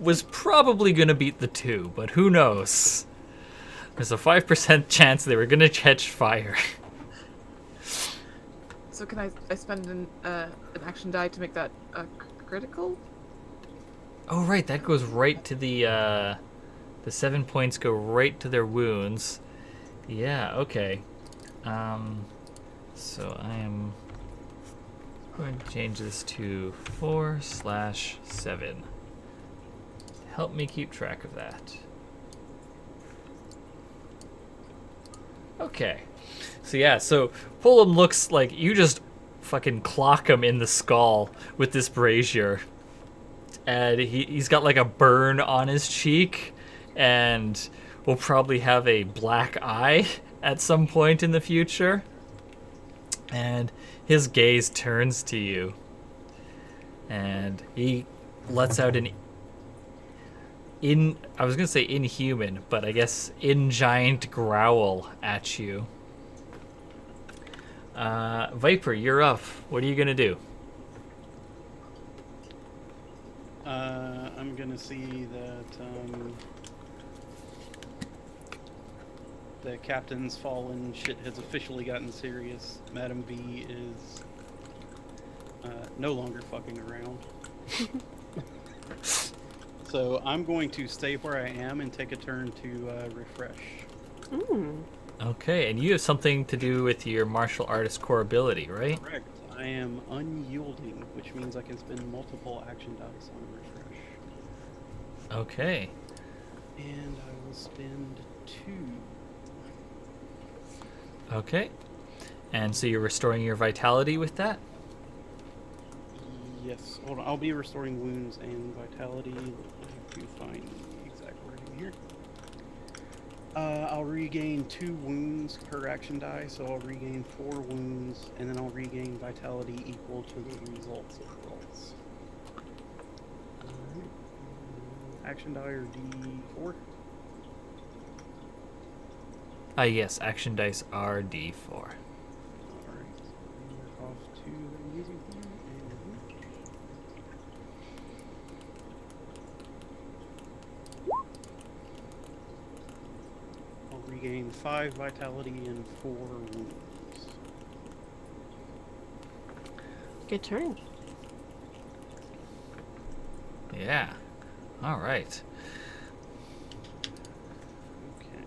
was probably going to beat the 2, but who knows? There's a 5% chance they were going to catch fire. So can I spend an action die to make that critical? Oh, right, that goes right to the 7 points go right to their wounds. Yeah, okay. So I am going to change this to 4/7. Help me keep track of that. Okay. So yeah, so Pullum looks like you just fucking clock him in the skull with this brazier. And he's got like a burn on his cheek and will probably have a black eye at some point in the future. And his gaze turns to you. And he lets out I was going to say inhuman, but I guess giant growl at you. Viper, you're up. What are you going to do? I'm gonna see that the captain's fallen. Shit has officially gotten serious. Madam V is no longer fucking around. So I'm going to stay where I am and take a turn to refresh. Okay, and you have something to do with your martial artist core ability, right? Correct. I am unyielding, which means I can spend multiple action dice on refresh. Okay. And I will spend 2. Okay. And so you're restoring your vitality with that? Yes. Hold on. I'll be restoring wounds and vitality. I have to find the exact wording here. I'll regain 2 wounds per action die, so I'll regain 4 wounds, and then I'll regain vitality equal to the results of rolls. Alright. Action die or D4? Yes, action dice are D4. Alright. Mark off 2 that I'm using here, and I'll regain 5 vitality and 4 wounds. Good turn. Yeah. All right. Okay.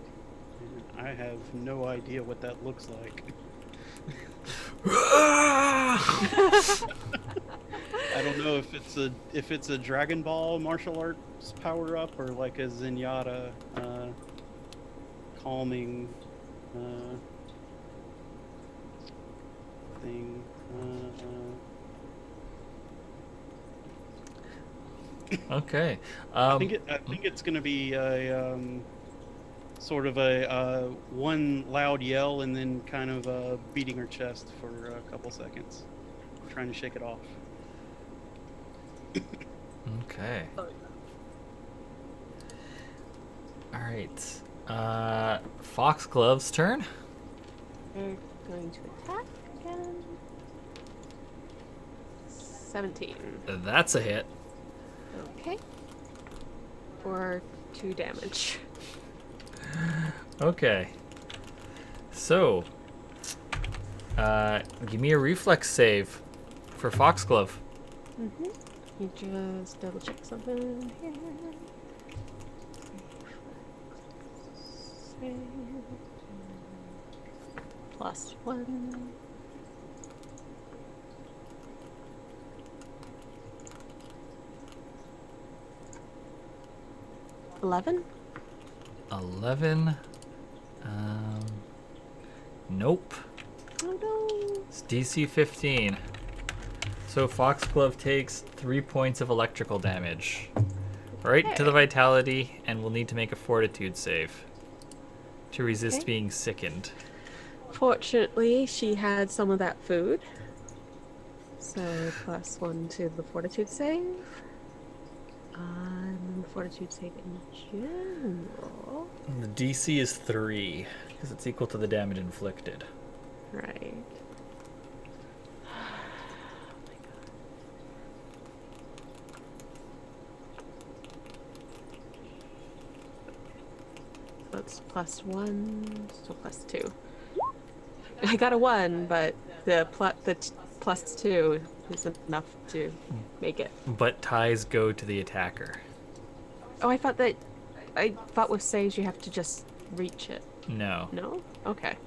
And I have no idea what that looks like. I don't know if it's a Dragon Ball martial arts power up or like a Zenyatta calming thing. Okay. I think it's gonna be a sort of a one loud yell and then kind of beating her chest for a couple seconds, trying to shake it off. Okay. All right. Foxglove's turn. We're going to attack again. 17. That's a hit. Okay. For 2 damage. Okay. So, give me a reflex save for Foxglove. Mm-hmm. You just double check something here. save. +1. $11? 11. Nope. Oh no. It's DC 15. So Foxglove takes 3 points of electrical damage. Right to the vitality, and will need to make a fortitude save to resist being sickened. Fortunately, she had some of that food. So +1 to the fortitude save. And the fortitude save in general. The DC is 3, because it's equal to the damage inflicted. Right. That's +1, so +2. I got a 1, but the +2 isn't enough to make it. But ties go to the attacker. Oh, I thought with saves you have to just reach it. No. No? Okay.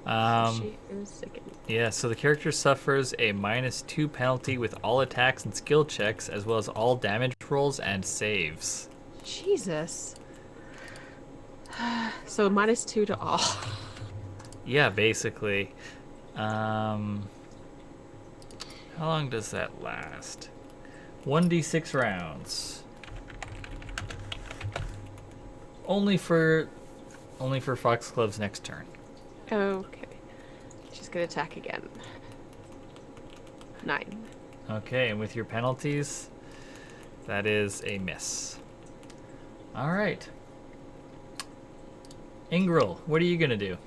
Yeah. She is sickened. Yeah, so the character suffers a -2 penalty with all attacks and skill checks, as well as all damage rolls and saves. Jesus. So -2 to all. Yeah, basically. How long does that last? 1d6 rounds. Only for Foxglove's next turn. Okay. She's gonna attack again. 9. Okay, and with your penalties, that is a miss. All right. Ingril, what are you gonna do?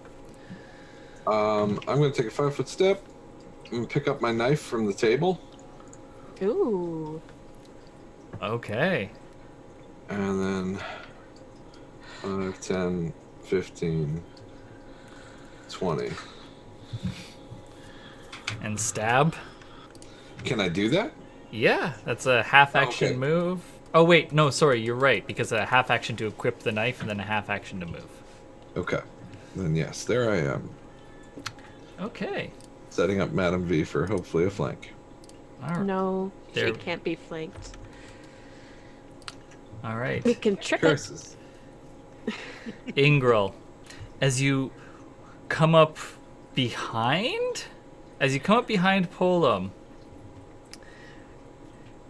I'm gonna take a 5-foot step and pick up my knife from the table, Ooh. Okay. and then 5, 10, 15, 20. And stab? Can I do that? Yeah, that's a half action Okay. move. Oh wait, no, sorry, you're right, because a half action to equip the knife and then a half action to move. Okay. Then yes, there I am, Okay. setting up Madam V for hopefully a flank. All right. No, There- she can't be flanked. All right. We can trip it. Curses. Ingril, as you come up behind Polum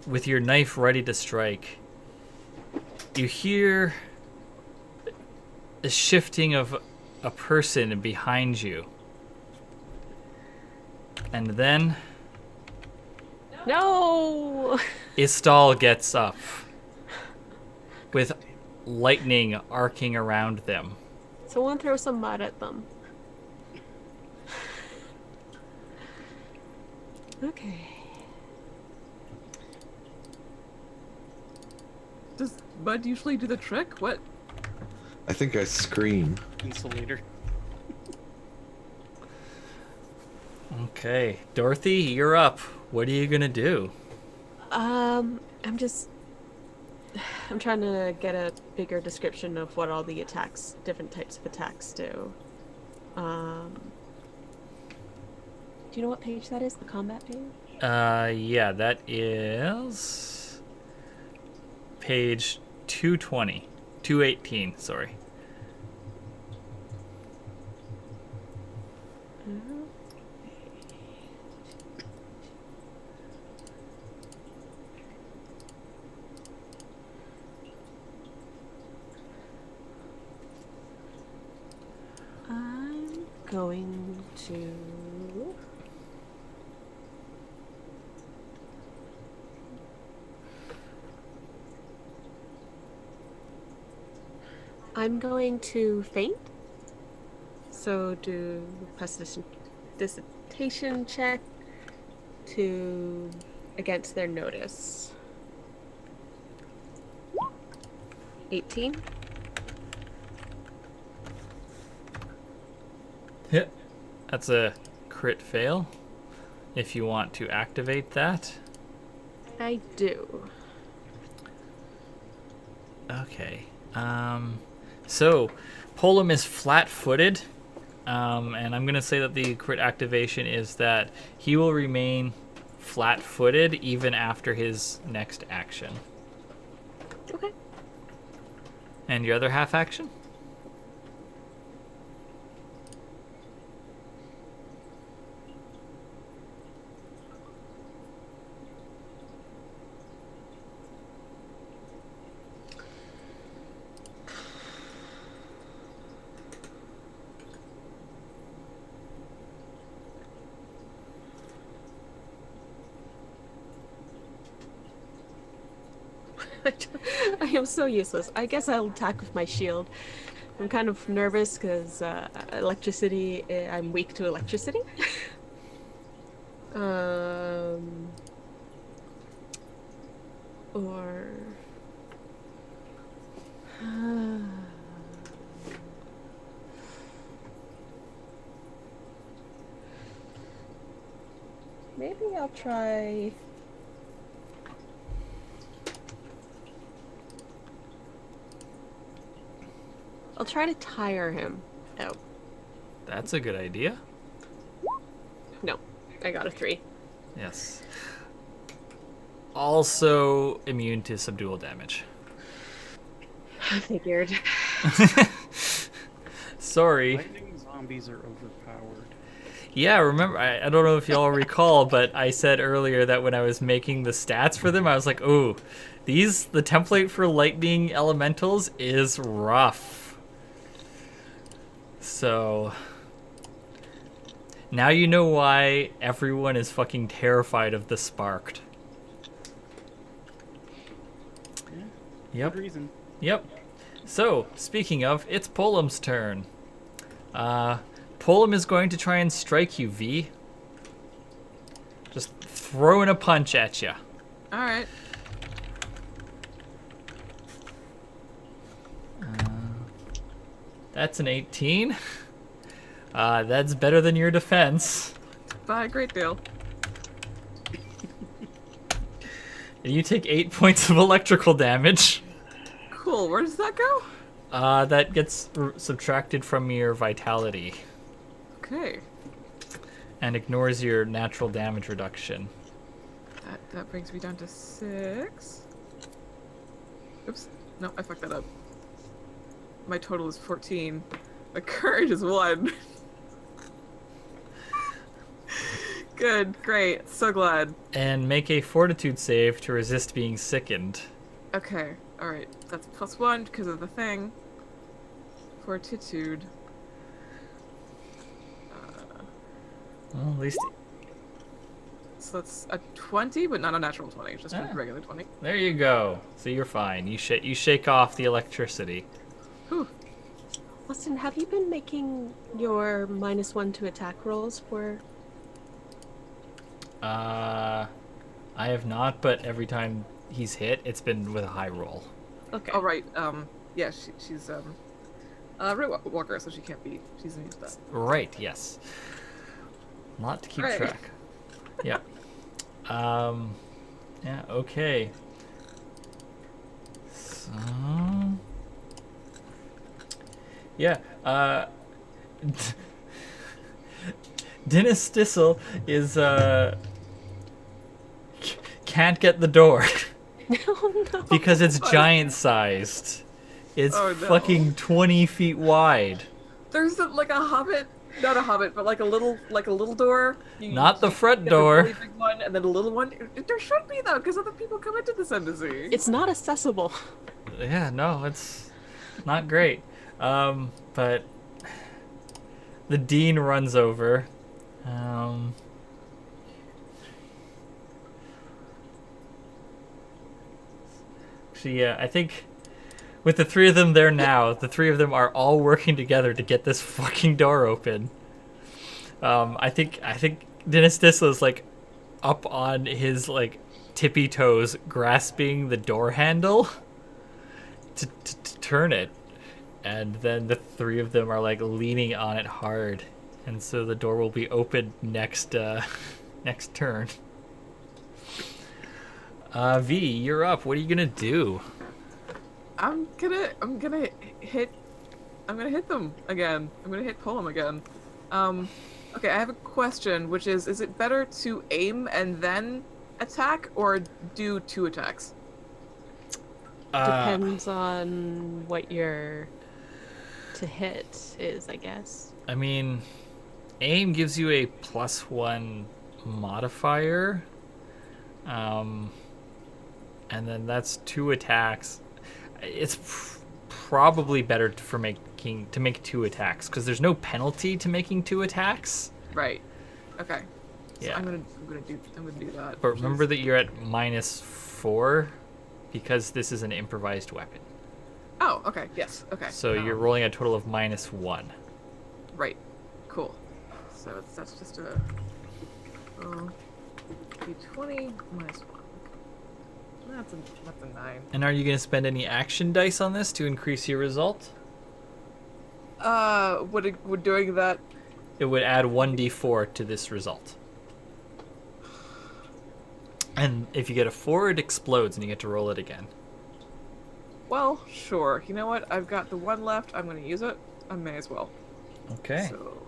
with your knife ready to strike, you hear a shifting of a person behind you. And then No! Istal gets up with lightning arcing around them. Someone throw some mud at them. Okay. Does Bud usually do the trick? What? I think I scream. Insulator. Okay, Dorothy, you're up. What are you gonna do? I'm trying to get a bigger description of what all the attacks, different types of attacks do. Do you know what page that is? The combat page? Yeah, that is page 220. 218, sorry. I'm going to... faint. So do prestidigitation check to against their notice. 18. Hit. That's a crit fail. If you want to activate that. I do. Okay. So, Polum is flat-footed, and I'm going to say that the crit activation is that he will remain flat-footed even after his next action. Okay. And your other half action? I am so useless. I guess I'll attack with my shield. I'm kind of nervous because electricity. I'm weak to electricity. Or. Maybe I'll try. I'll try to tire him out. That's a good idea. No, I got a 3. Yes. Also immune to subdual damage. I figured. Sorry. Lightning zombies are overpowered. Yeah, remember, I don't know if y'all recall, but I said earlier that when I was making the stats for them, I was like, oh, the template for lightning elementals is rough. So, now you know why everyone is fucking terrified of the Sparked. Yeah, Yep. good reason. Yep. So, speaking of, it's Polum's turn. Polum is going to try and strike you, V. Just throwing a punch at you. Alright. That's an 18. That's better than your defense. By a great deal. And you take 8 points of electrical damage. Cool, where does that go? That gets subtracted from your vitality Okay. and ignores your natural damage reduction. That brings me down to 6. Oops. No, I fucked that up. My total is 14. My courage is 1. Good, great, so glad. And make a fortitude save to resist being sickened. Okay, alright. That's +1 because of the thing. Fortitude. Well, at least So that's a 20, but not a natural 20, just Ah. a regular 20. there you go. So you're fine. You shake off the electricity. Whew. Austin, have you been making your -1 to attack rolls for? I have not, but every time he's hit, it's been with a high roll. Okay. Oh, right, yeah, she's, Road Walker, so she can't be, she's immune to that. Right, yes. Lot to keep Right. track. Yep. Yeah, okay. So... Yeah, Dennis Stissel is, can't get the door Oh no. because it's giant-sized. It's Oh, no. fucking 20 feet wide. There's like a hobbit, not a hobbit, but like a little door. Not the front get door. The really big one and then a little one. There should be though, because other people come into this embassy. It's not accessible. Yeah, no, it's not great. But the dean runs over. Actually, yeah, I think with the three of them there now, the three of them are all working together to get this fucking door open. I think Dennis Dissel is like up on his like tippy toes, grasping the door handle to turn it, and then the three of them are like leaning on it hard, and so the door will be opened next next turn. V, you're up. What are you gonna do? I'm gonna hit gonna hit them again. I'm gonna hit Pullum again. Okay, I have a question, which is it better to aim and then attack, or do 2 attacks? Depends on what your to hit is, I guess. I mean, aim gives you a +1 modifier. And then that's 2 attacks. It's probably better to make 2 attacks because there's no penalty to making 2 attacks. Right. Okay. So Yeah. I'm gonna do that. But remember that you're at -4 because this is an improvised weapon. Oh, okay. Yes. Okay. So you're rolling a total of -1. Right. Cool. So that's just a d20 minus 1. That's a 9. And are you going to spend any action dice on this to increase your result? Would doing that? It would add 1d4 to this result. And if you get a 4, it explodes and you get to roll it again. Well, sure. You know what? I've got the 1 left. I'm gonna use it. I may as well. Okay. So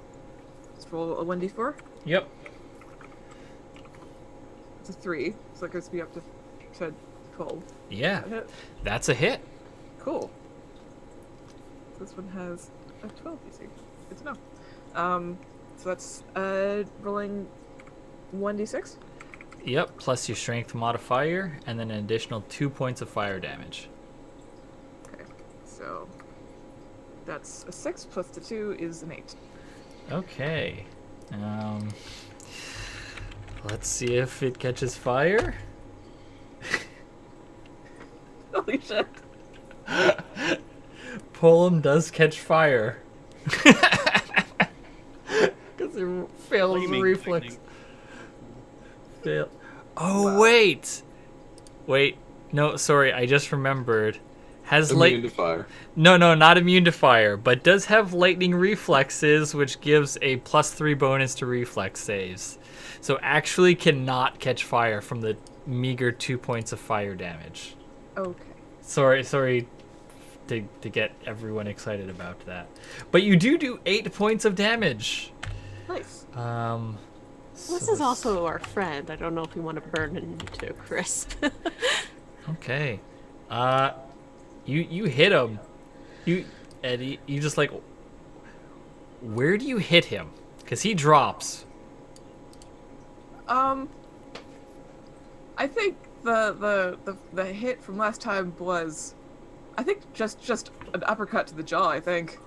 let's roll a 1d4. Yep. It's a 3, so that gets me up to 12. Yeah. That hit. That's a hit. Cool. This one has a 12 DC. Good to know. So that's rolling 1d6. Yep, plus your strength modifier, and then an additional 2 points of fire damage. Okay, so that's a 6 plus the 2 is an 8. Okay. Let's see if it catches fire. Holy shit. Pullum does catch fire. Because it fails Flaming reflex. lightning. Fail. Oh, Wow. wait. No, sorry, I just remembered. Has Immune to fire. No, not immune to fire, but does have lightning reflexes, which gives a +3 bonus to reflex saves. So actually cannot catch fire from the meager 2 points of fire damage. Okay. Sorry to get everyone excited about that. But you do 8 points of damage. Nice. This is also our friend. I don't know if we want to burn him to a crisp. Okay. You hit him. Eddie, you just like, where do you hit him? Because he drops. I think the hit from last time was, I think just an uppercut to the jaw. I think.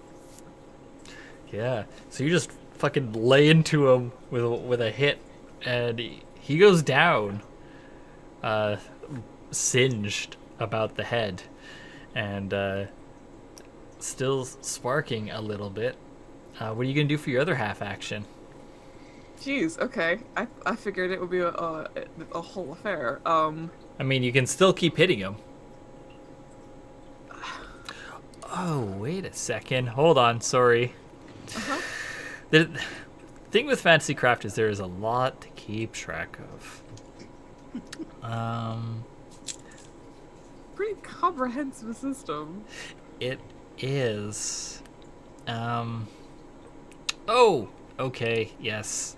Yeah. So you just fucking lay into him with a hit, and he goes down, singed about the head, and still sparking a little bit. What are you gonna do for your other half action? Jeez. Okay. I figured it would be a whole affair. I mean, you can still keep hitting him. Oh, wait a second. Hold on. Sorry. Uh-huh. The thing with Fantasy Craft is there is a lot to keep track of. Pretty comprehensive system. It is. Oh, okay, yes.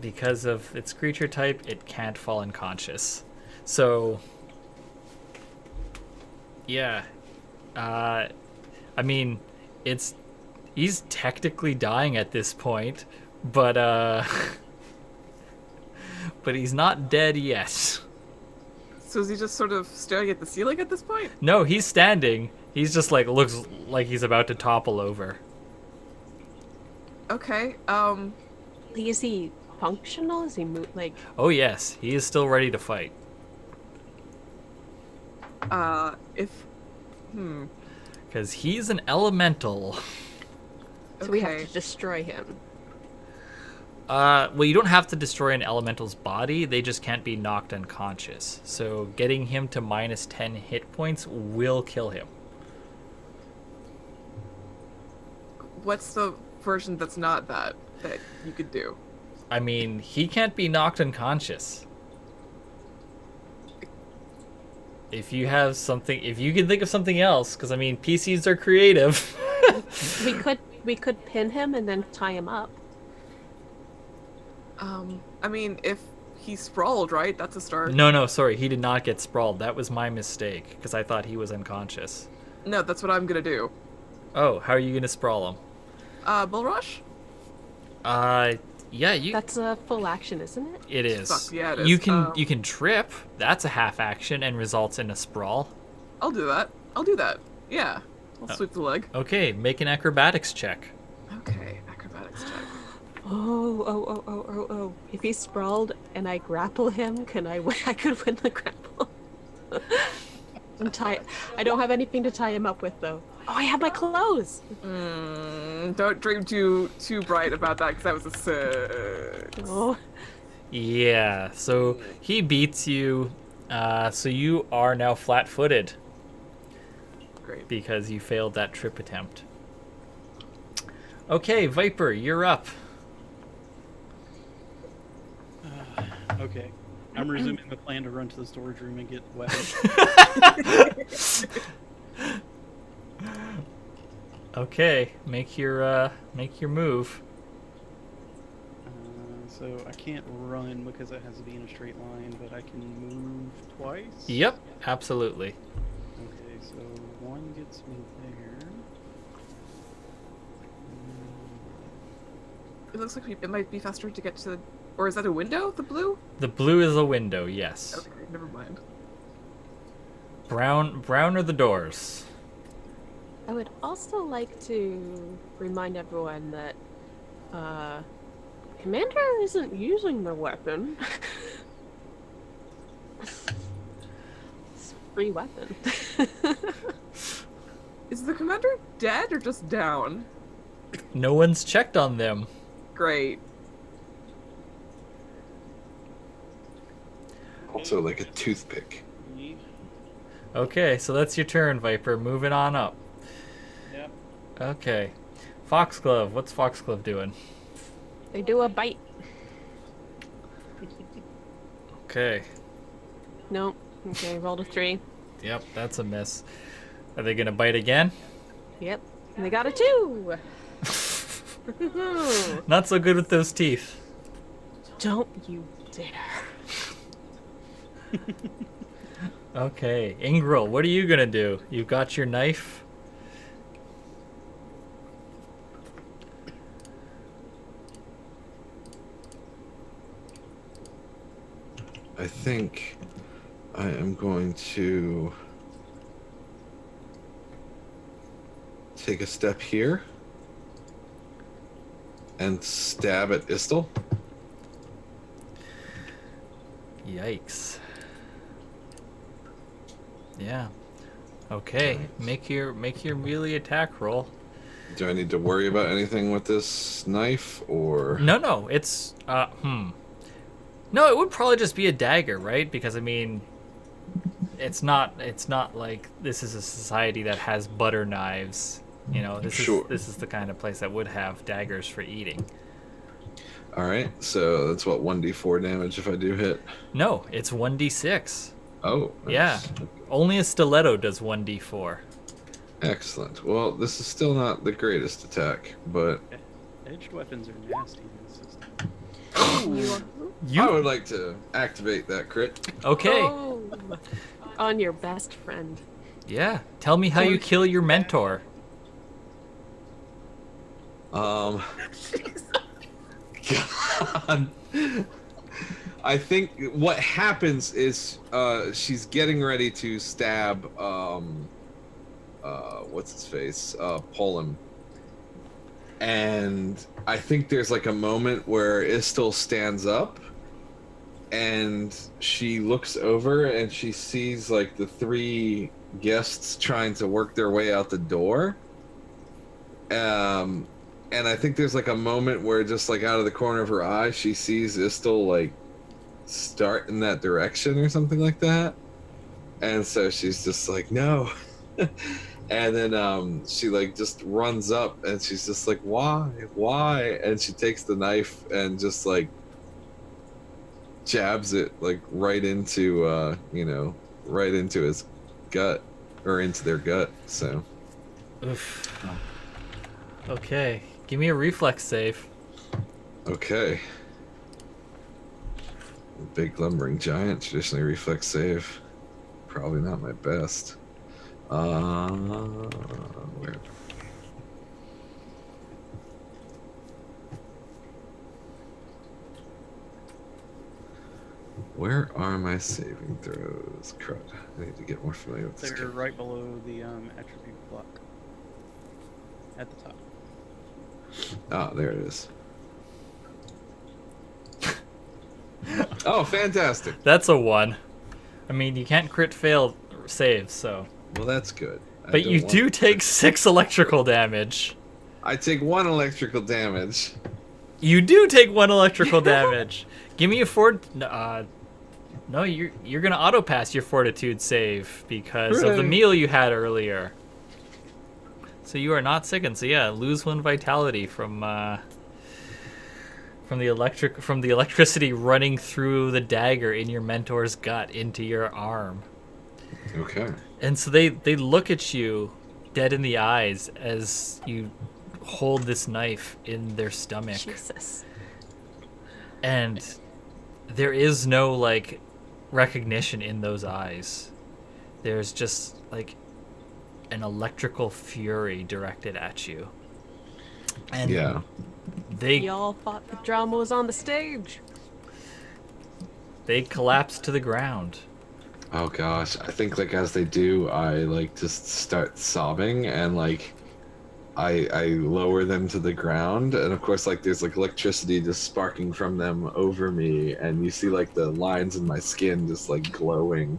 Because of its creature type, it can't fall unconscious. So, yeah. I mean, he's technically dying at this point, but but he's not dead yet. So is he just sort of staring at the ceiling at this point? No, he's standing. He's just like looks like he's about to topple over. Okay. Is he functional? Is he like? Oh yes, he is still ready to fight. Because he's an elemental. So we have Okay. to destroy him. Well, you don't have to destroy an elemental's body. They just can't be knocked unconscious. So getting him to -10 hit points will kill him. What's the version that's not that you could do? I mean, he can't be knocked unconscious. If you have something, if you can think of something else, because I mean, PCs are creative. we could pin him and then tie him up. I mean, if he sprawled, right? That's a start. No, sorry, he did not get sprawled. That was my mistake, because I thought he was unconscious. No, that's what I'm gonna do. Oh, how are you gonna sprawl him? Bull rush? Yeah, you. That's a full action, isn't it? It is. Fuck, yeah, it is. You can trip. That's a half action and results in a sprawl. I'll do that. Yeah. I'll sweep the leg. Okay, make an acrobatics check. Okay, acrobatics check. Oh. If he's sprawled and I grapple him, I could win the grapple. I don't have anything to tie him up with, though. Oh, I have my clothes! Don't dream too bright about that, because that was a 6. Oh. Yeah, so he beats you. So you are now flat-footed. Great. Because you failed that trip attempt. Okay, Viper, you're up. Okay. I'm resuming the plan to run to the storage room and get weapons. Okay, make your move. So I can't run because it has to be in a straight line, but I can move twice? Yep, absolutely. Okay, so one gets me there. It looks like it might be faster to get to the... Or is that a window, the blue? The blue is a window, yes. Okay, never mind. Brown are the doors. I would also like to remind everyone that Commander isn't using the weapon. It's a free weapon. Is the commander dead or just down? No one's checked on them. Great. Also like a toothpick. Okay, so that's your turn, Viper. Moving on up. Yep. Okay. Foxglove, what's Foxglove doing? They do a bite. Okay. No. Okay, rolled a 3. Yep, that's a miss. Are they gonna bite again? Yep. And they got a 2! Not so good with those teeth. Don't you dare. Okay, Ingril, what are you gonna do? You've got your knife. I think I am going to take a step here and stab at Istel. Yikes. Yeah. Okay, make your melee attack roll. Do I need to worry about anything with this knife, or No, it's No, it would probably just be a dagger, right? Because I mean, it's not like this is a society that has butter knives. You know, this is the kind of place that would have daggers for eating. All right, so that's what 1d4 damage if I do hit. No, it's 1d6. Oh, nice. Yeah. Only a stiletto does 1d4. Excellent. Well, this is still not the greatest attack, but Edged weapons are nasty in this system. I would like to activate that crit. Okay. Oh, on your best friend. Yeah. Tell me how you kill your mentor. God. I think what happens is she's getting ready to stab what's his face? Polim. And I think there's like a moment where Istel stands up and she looks over and she sees like the 3 guests trying to work their way out the door. And I think there's like a moment where just like out of the corner of her eye she sees Istel like start in that direction or something like that. And so she's just like, no. And then she like just runs up and she's just like, why? And she takes the knife and just like jabs it like right into right into his gut, or into their gut. So. Oof. Okay, give me a reflex save. Okay. Big lumbering giant, traditionally reflex save. Probably not my best. Where? Where are my saving throws? Crud. I need to get more familiar with this They're game. right below the attribute block. At the top. Ah, there it is. Oh, fantastic. That's a 1. I mean, you can't crit fail saves, so. Well, that's good. But you do take 6 electrical damage. I take 1 electrical damage. You do take 1 electrical damage. Give me a no, you're gonna auto pass your fortitude save because of the Hooray. meal you had earlier. So you are not sickened. So yeah, lose 1 vitality from the electricity running through the dagger in your mentor's gut into your arm. Okay. And so they look at you dead in the eyes as you hold this knife in their stomach. Jesus. And there is no like recognition in those eyes. There's just like an electrical fury directed at you. And Yeah. Y'all thought the drama was on the stage. they collapse to the ground. Oh gosh, I think like as they do, I like just start sobbing and like I lower them to the ground, and of course like there's like electricity just sparking from them over me, and you see like the lines in my skin just like glowing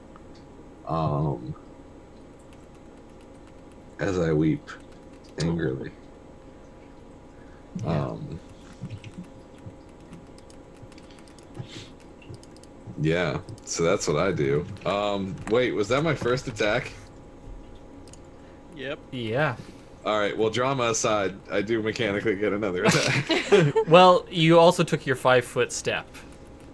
as I weep angrily. Yeah, so that's what I do. Wait, was that my first attack? Yep. Yeah. All right, well, drama aside, I do mechanically get another attack. Well, you also took your 5-foot step.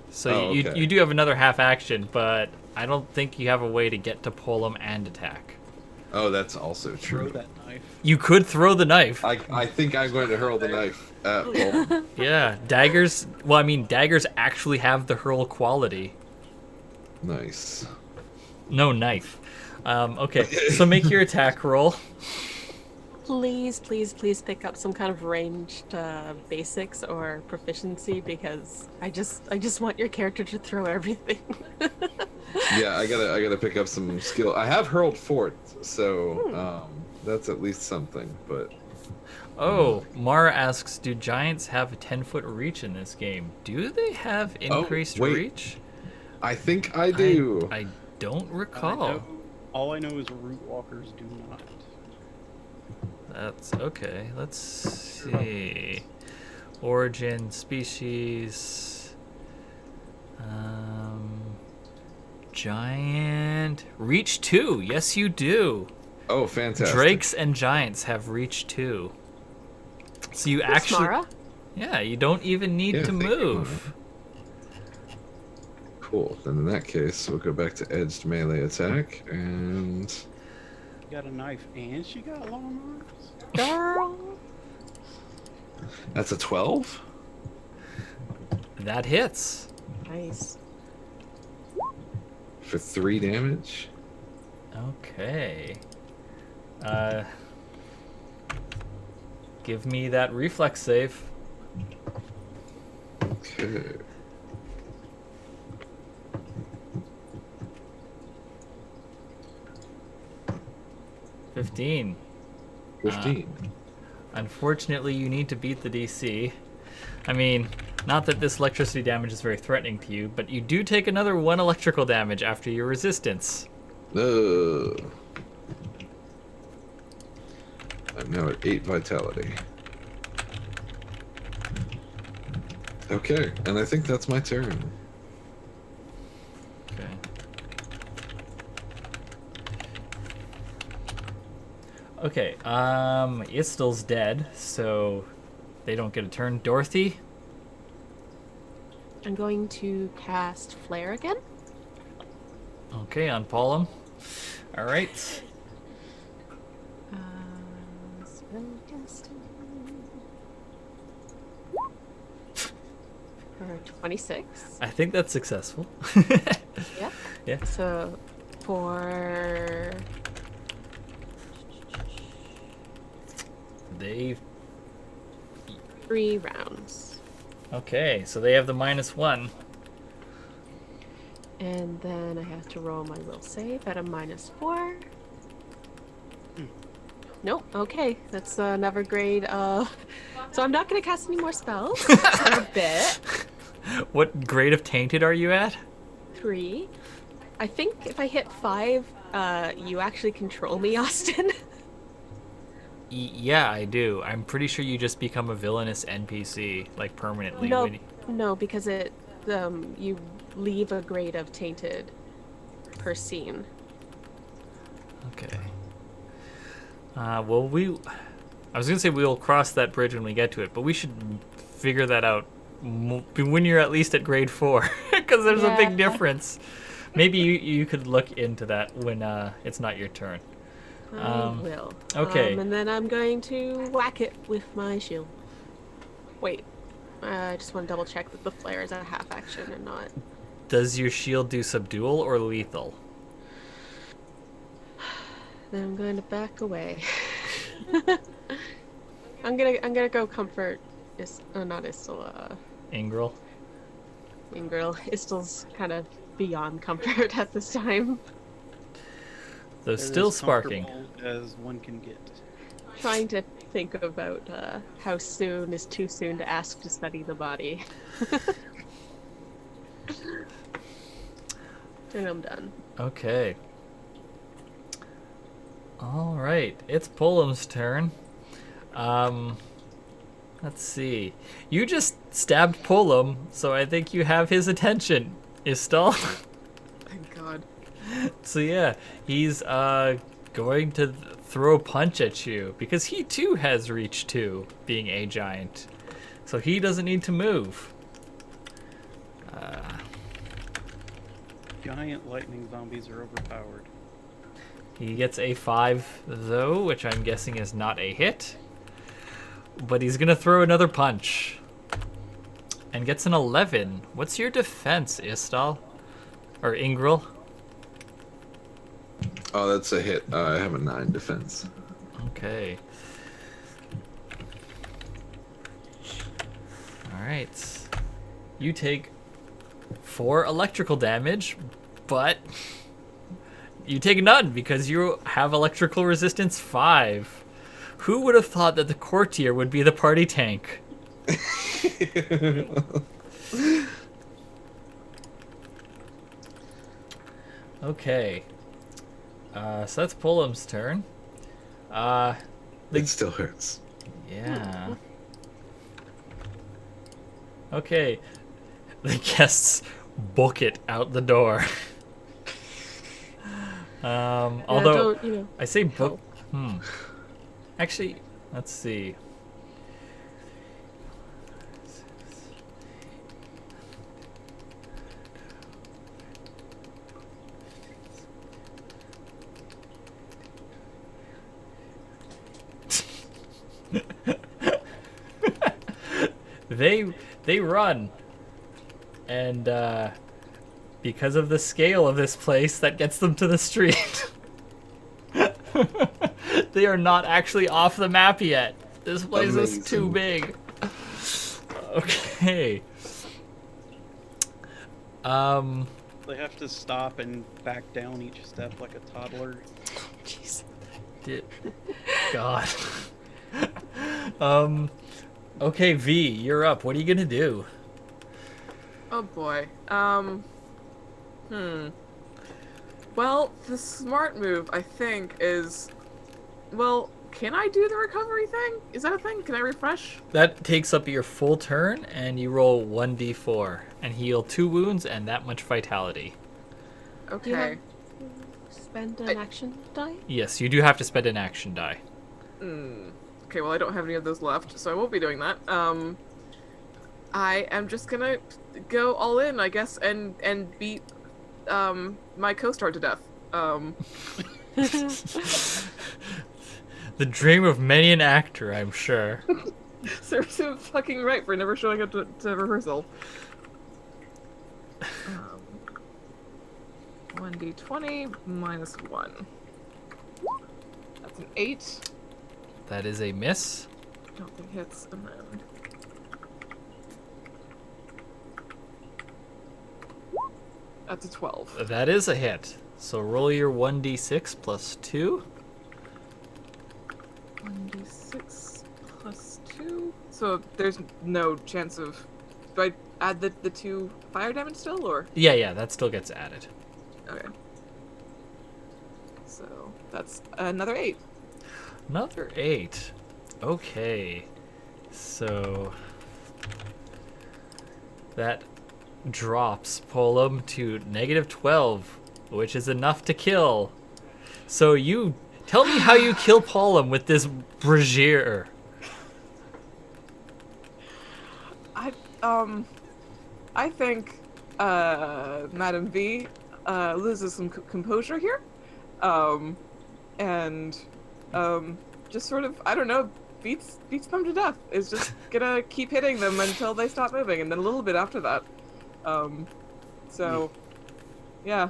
So Oh, okay. you do have another half action, but I don't think you have a way to get to pull them and attack. Oh, that's also Throw true. that knife. You could throw the knife. I think I'm going to hurl the knife at Paul. Yeah, daggers. Well, I mean, daggers actually have the hurl quality. Nice. No knife. Okay, so make your attack roll. Please, please, please pick up some kind of ranged basics or proficiency because I just want your character to throw everything. Yeah, I gotta pick up some skill. I have hurled fort, so that's at least something. But Oh, Mara asks, do giants have a 10-foot reach in this game? Do they have increased wait. reach? I think I do. I don't I recall. know, all I know is root walkers do not. That's okay. Let's see. Origin, species. Giant. Reach 2. Yes, you do. Oh, fantastic. Drakes and giants have reach 2. So you actually. Mara? Yeah, you don't even need Yeah, to thank you, move. Cool. Then in that case, we'll go back to edged melee attack, and She got a knife and she got long arms. Girl. that's a 12 That hits. Nice. for 3 damage. Okay. Give me that reflex save. Okay. Uh, 15. 15. Unfortunately, you need to beat the DC. I mean, not that this electricity damage is very threatening to you, but you do take another 1 electrical damage after your resistance. No. I'm now at 8 vitality. Okay, and I think that's my turn. Okay. Okay, Istil's dead, so they don't get a turn. Dorothy? I'm going to cast Flare again. Okay, on Pollum. All right. Spellcasting. For 26. I think that's successful. Yep. Yeah. So for They 3 rounds. Okay, so they have the -1. And then I have to roll my will save at a -4. Nope, okay. That's another grade of... So I'm not going to cast any more spells for a bit. What grade of tainted are you at? 3. I think if I hit 5, you actually control me, Austin. Yeah, I do. I'm pretty sure you just become a villainous NPC, like permanently. No, no, because it you leave a grade of tainted per scene. Okay. Well, I was gonna say we'll cross that bridge when we get to it, but we should figure that out when you're at least at grade 4, because there's a big difference. Maybe you could look into that when it's not your turn. I will. Okay. And then I'm going to whack it with my shield. Wait. I just want to double check that the flare is a half action and not. Does your shield do subdual or lethal? Then I'm going to back away. I'm gonna go comfort. Not Istel. Ingril? Ingril. Istel's kind of beyond comfort at this time. Though They're still as sparking. comfortable as one can get. Trying to think about how soon is too soon to ask to study the body. And I'm done. Okay. All right, it's Pullum's turn. Let's see. You just stabbed Pullum, so I think you have his attention, Istal. Thank God. So yeah, he's going to throw a punch at you because he too has reach 2, being a giant. So he doesn't need to move. Giant lightning zombies are overpowered. He gets a 5 though, which I'm guessing is not a hit. But he's gonna throw another punch. And gets an 11. What's your defense, Istal? Or Ingril? Oh, that's a hit. I have a 9 defense. Okay. Alright. You take 4 electrical damage, but you take none because you have electrical resistance 5. Who would have thought that the courtier would be the party tank? Okay. So that's Pullum's turn. It still hurts. Yeah. Okay. The guests book it out the door. Although don't, you know, I say book. Actually, let's see. They run, and because of the scale of this place, that gets them to the street. They are not actually off the map yet. This place is too big. Okay. They have to stop and back down each step like a toddler. Jeez. God. Okay, V, you're up. What are you gonna do? Oh boy. Well, the smart move, I think, is... Well, can I do the recovery thing? Is that a thing? Can I refresh? That takes up your full turn, and you roll 1d4 and heal 2 wounds and that much vitality. Okay. Do you have to spend an action die? Yes, you do have to spend an action die. Okay, well, I don't have any of those left, so I won't be doing that. I am just gonna go all in, I guess, and beat my co-star to death. The dream of many an actor, I'm sure. Serves him fucking right for never showing up to rehearsal. 1d20 minus 1. That's an 8. That is a miss. Don't think hits, and then... That's a 12. That is a hit. So roll your 1d6 plus 2. 1d6 plus 2. So there's no chance of... Do I add the 2 fire damage still, or...? Yeah, that still gets added. Okay. So that's another 8. Another 8. Okay. So that drops Polum to -12, which is enough to kill. So you tell me how you kill Polum with this brazier. I think Madam V loses some composure here, and just sort of, I don't know, beats them to death. Is just gonna keep hitting them until they stop moving, and then a little bit after that. So yeah,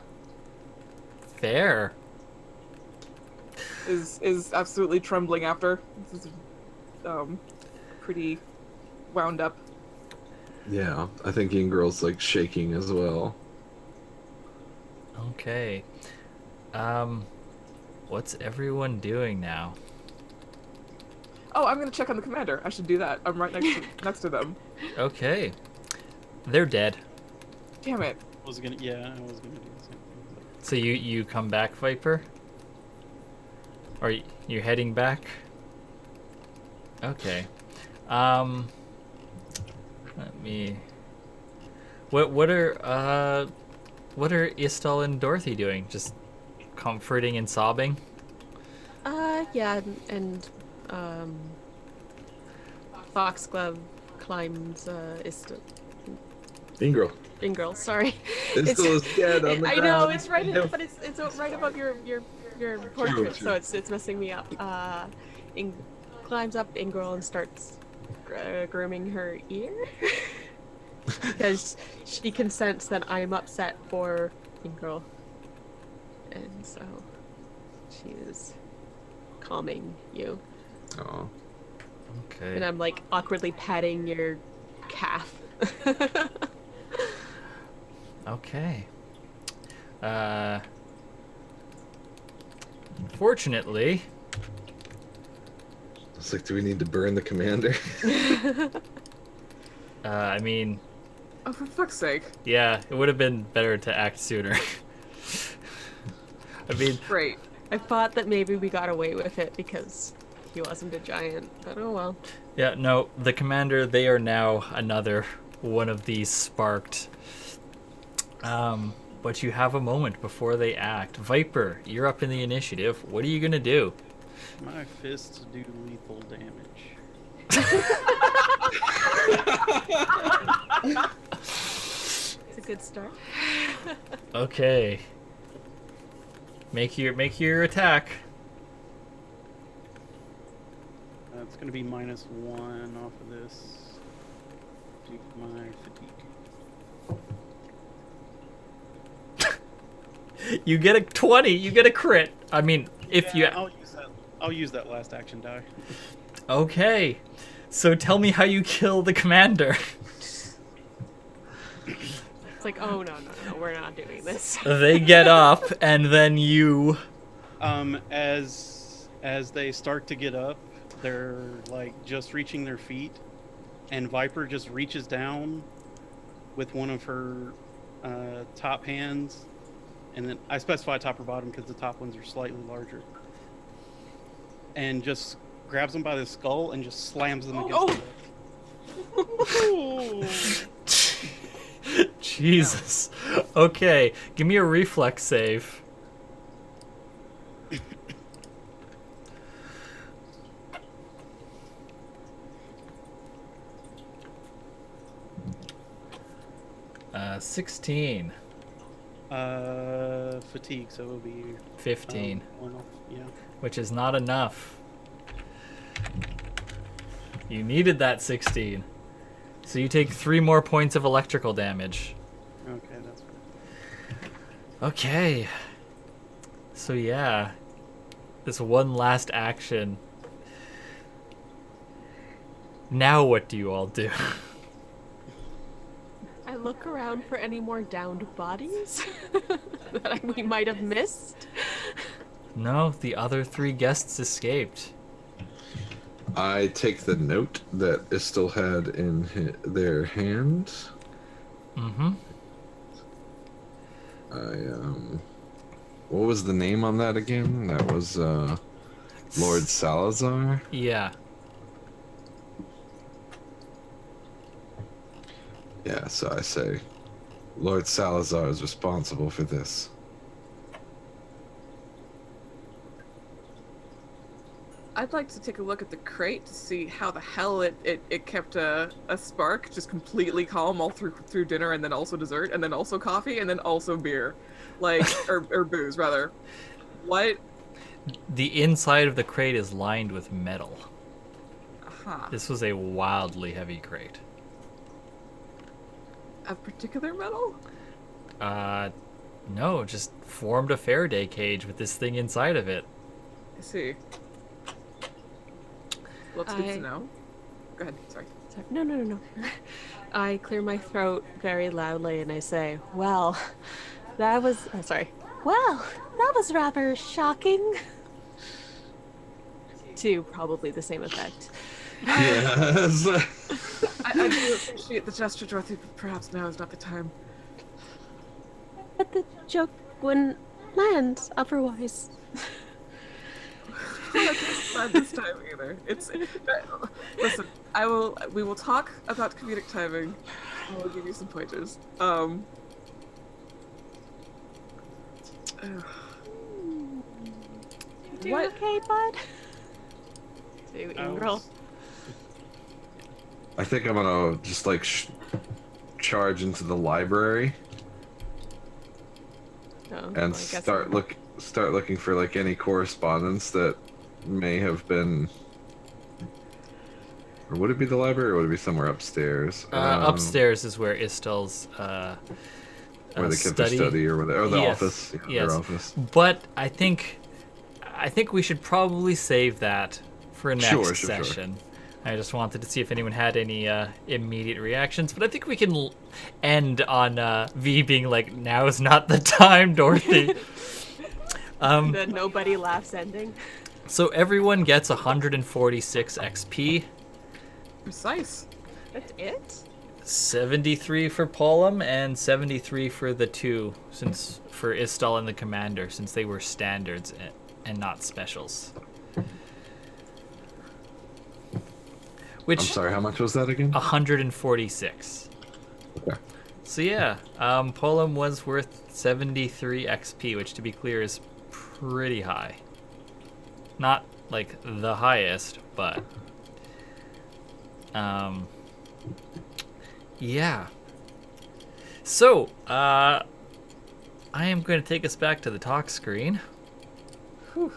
Fair. is absolutely trembling after. This is pretty wound up. Yeah, I think Ingril's like shaking as well. Okay. What's everyone doing now? Oh, I'm gonna check on the commander. I should do that. I'm right next to them. Okay. They're dead. Damn it. I was gonna do the same thing. So you come back, Viper? Or you heading back? Okay. Let me. What are Istal and Dorothy doing? Just comforting and sobbing? Yeah, and Foxglove climbs Ingril. Sorry. Istal is dead on the I ground. know it's right, but it's right above your portrait, True. so it's messing me up. Climbs up Ingril and starts grooming her ear because she can sense that I'm upset for Ingril, and so she is calming you. Oh. Okay. And I'm like awkwardly patting your calf. Okay. Fortunately, It's like, do we need to burn the commander? I mean, Oh, for fuck's sake. yeah, it would have been better to act sooner. I mean, Great. I thought that maybe we got away with it because he wasn't a giant, but oh well. yeah, no, the commander, they are now another one of these sparked. But you have a moment before they act. Viper, you're up in the initiative. What are you gonna do? My fists do lethal damage. It's a good start. Okay. Make your attack. It's going to be -1 off of this. Due to my fatigue. You get a 20. You get a crit. I mean, if you. I'll use that last action die. Okay. So tell me how you kill the commander. It's like, oh no, we're not doing this. They get up, and then you. As they start to get up, they're like just reaching their feet, and Viper just reaches down with one of her top hands, and then I specify top or bottom because the top ones are slightly larger, and just grabs them by the skull and just slams them against the Jesus. Okay, give me a reflex save. Uh, 16. Fatigue, so it'll be 15, 1 off. Yeah. which is not enough. You needed that 16. So you take 3 more points of electrical damage. Okay, that's fine. Okay. So yeah, this one last action. Now what do you all do? I look around for any more downed bodies that we might have missed. No, the other 3 guests escaped. I take the note that Istel had in their hand. Mm-hmm. What was the name on that again? That was Lord Salazar. Yeah. Yeah, so I say, Lord Salazar is responsible for this. I'd like to take a look at the crate to see how the hell it kept a spark just completely calm all through dinner, and then also dessert, and then also coffee, and then also beer. Like, or booze, rather. What? The inside of the crate is lined with metal. Uh-huh. This was a wildly heavy crate. A particular metal? No, just formed a Faraday cage with this thing inside of it. I see. Well, it's good to know. Go ahead, sorry. No. I clear my throat very loudly and I say, well, that was... Oh, sorry. Well, that was rather shocking. To probably the same effect. Yes. I do appreciate the gesture, Dorothy, but perhaps now is not the time. But the joke wouldn't land otherwise. Not this time either. It's listen. We will talk about comedic timing. I will give you some pointers. You What? okay, bud? To Ingrel. I think I'm gonna just like charge into the library and start looking for like any correspondence that may have been. Or would it be the library, or would it be somewhere upstairs? Upstairs is where Istel's where they kept their study, or the office. Yeah, yes. their office. But I think we should probably save that for next Sure. session. I just wanted to see if anyone had any immediate reactions, but I think we can end on V being like, "Now is not the time, Dorothy." The nobody laughs ending. So everyone gets 146 XP. Precise. That's it? 73 for Pollum and 73 for the 2, since for Istal and the Commander, since they were standards and not specials. Which, I'm sorry, how much was that again? 146. Okay. So yeah, Pollum was worth 73 XP, which to be clear is pretty high. Not like the highest, but yeah. So, I am going to take us back to the talk screen. Whew.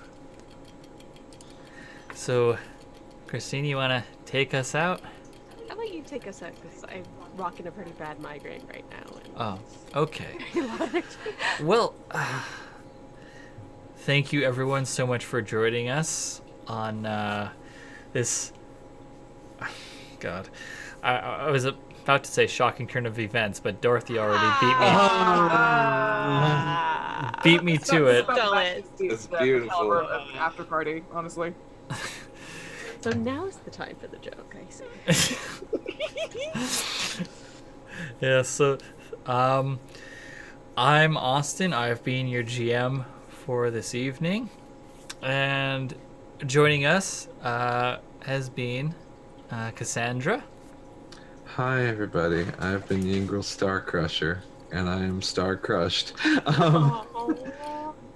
So, Christine, you want to take us out? How about you take us out, because I'm rocking a pretty bad migraine right now. And Oh, okay. Well, thank you everyone so much for joining us on this... God. I was about to say shocking turn of events, but Dorothy already beat me to it. It's beautiful. After party, honestly. So now's the time for the joke, I see. Yeah, so I'm Austin. I've been your GM for this evening. And joining us has been Cassandra. Hi everybody, I've been Yingrel Star Crusher, and I am Star Crushed. You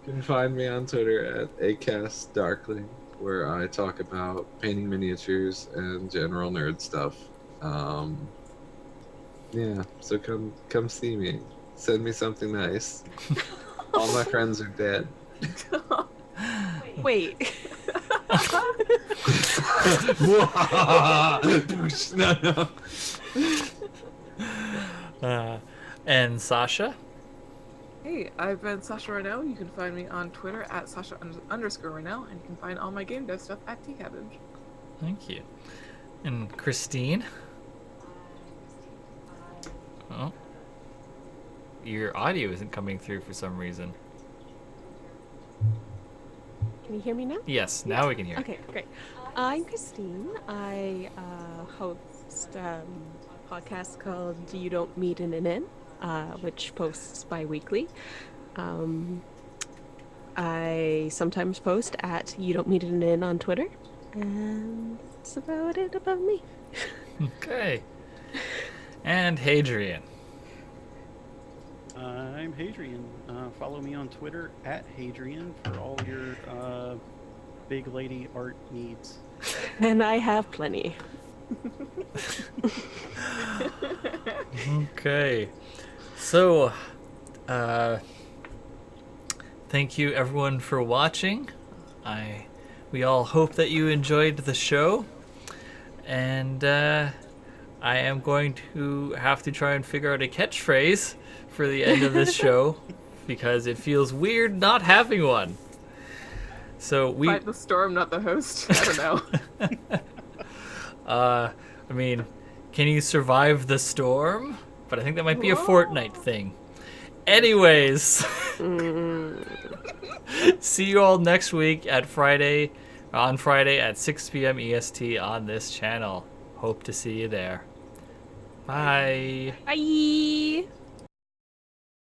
can find me on Twitter at acastdarkling, where I talk about painting miniatures and general nerd stuff. Yeah, so come see me. Send me something nice. All my friends are dead. Wait. No. And Sasha? Hey, I've been Sasha Rennell. You can find me on Twitter at Sasha_Rennell, and you can find all my game dev stuff at T-Cabbage. Thank you. And Christine? Oh. Your audio isn't coming through for some reason. Can you hear me now? Yes, now we can hear. Okay, great. I'm Christine. I host a podcast called You Don't Meet in an Inn, which posts bi-weekly. I sometimes post at You Don't Meet in an Inn on Twitter, and that's about it about me. Okay. And Hadrian. I'm Hadrian. Follow me on Twitter at Hadrian for all your big lady art needs. And I have plenty. Okay. So, thank you everyone for watching. We all hope that you enjoyed the show. And I am going to have to try and figure out a catchphrase for the end of this show because it feels weird not having one. So we Fight the storm, not the host. I don't know. I mean, can you survive the storm? But I think that might be a Fortnite thing. Anyways, see you all next week on Friday at 6 p.m. EST on this channel. Hope to see you there. Bye. Bye.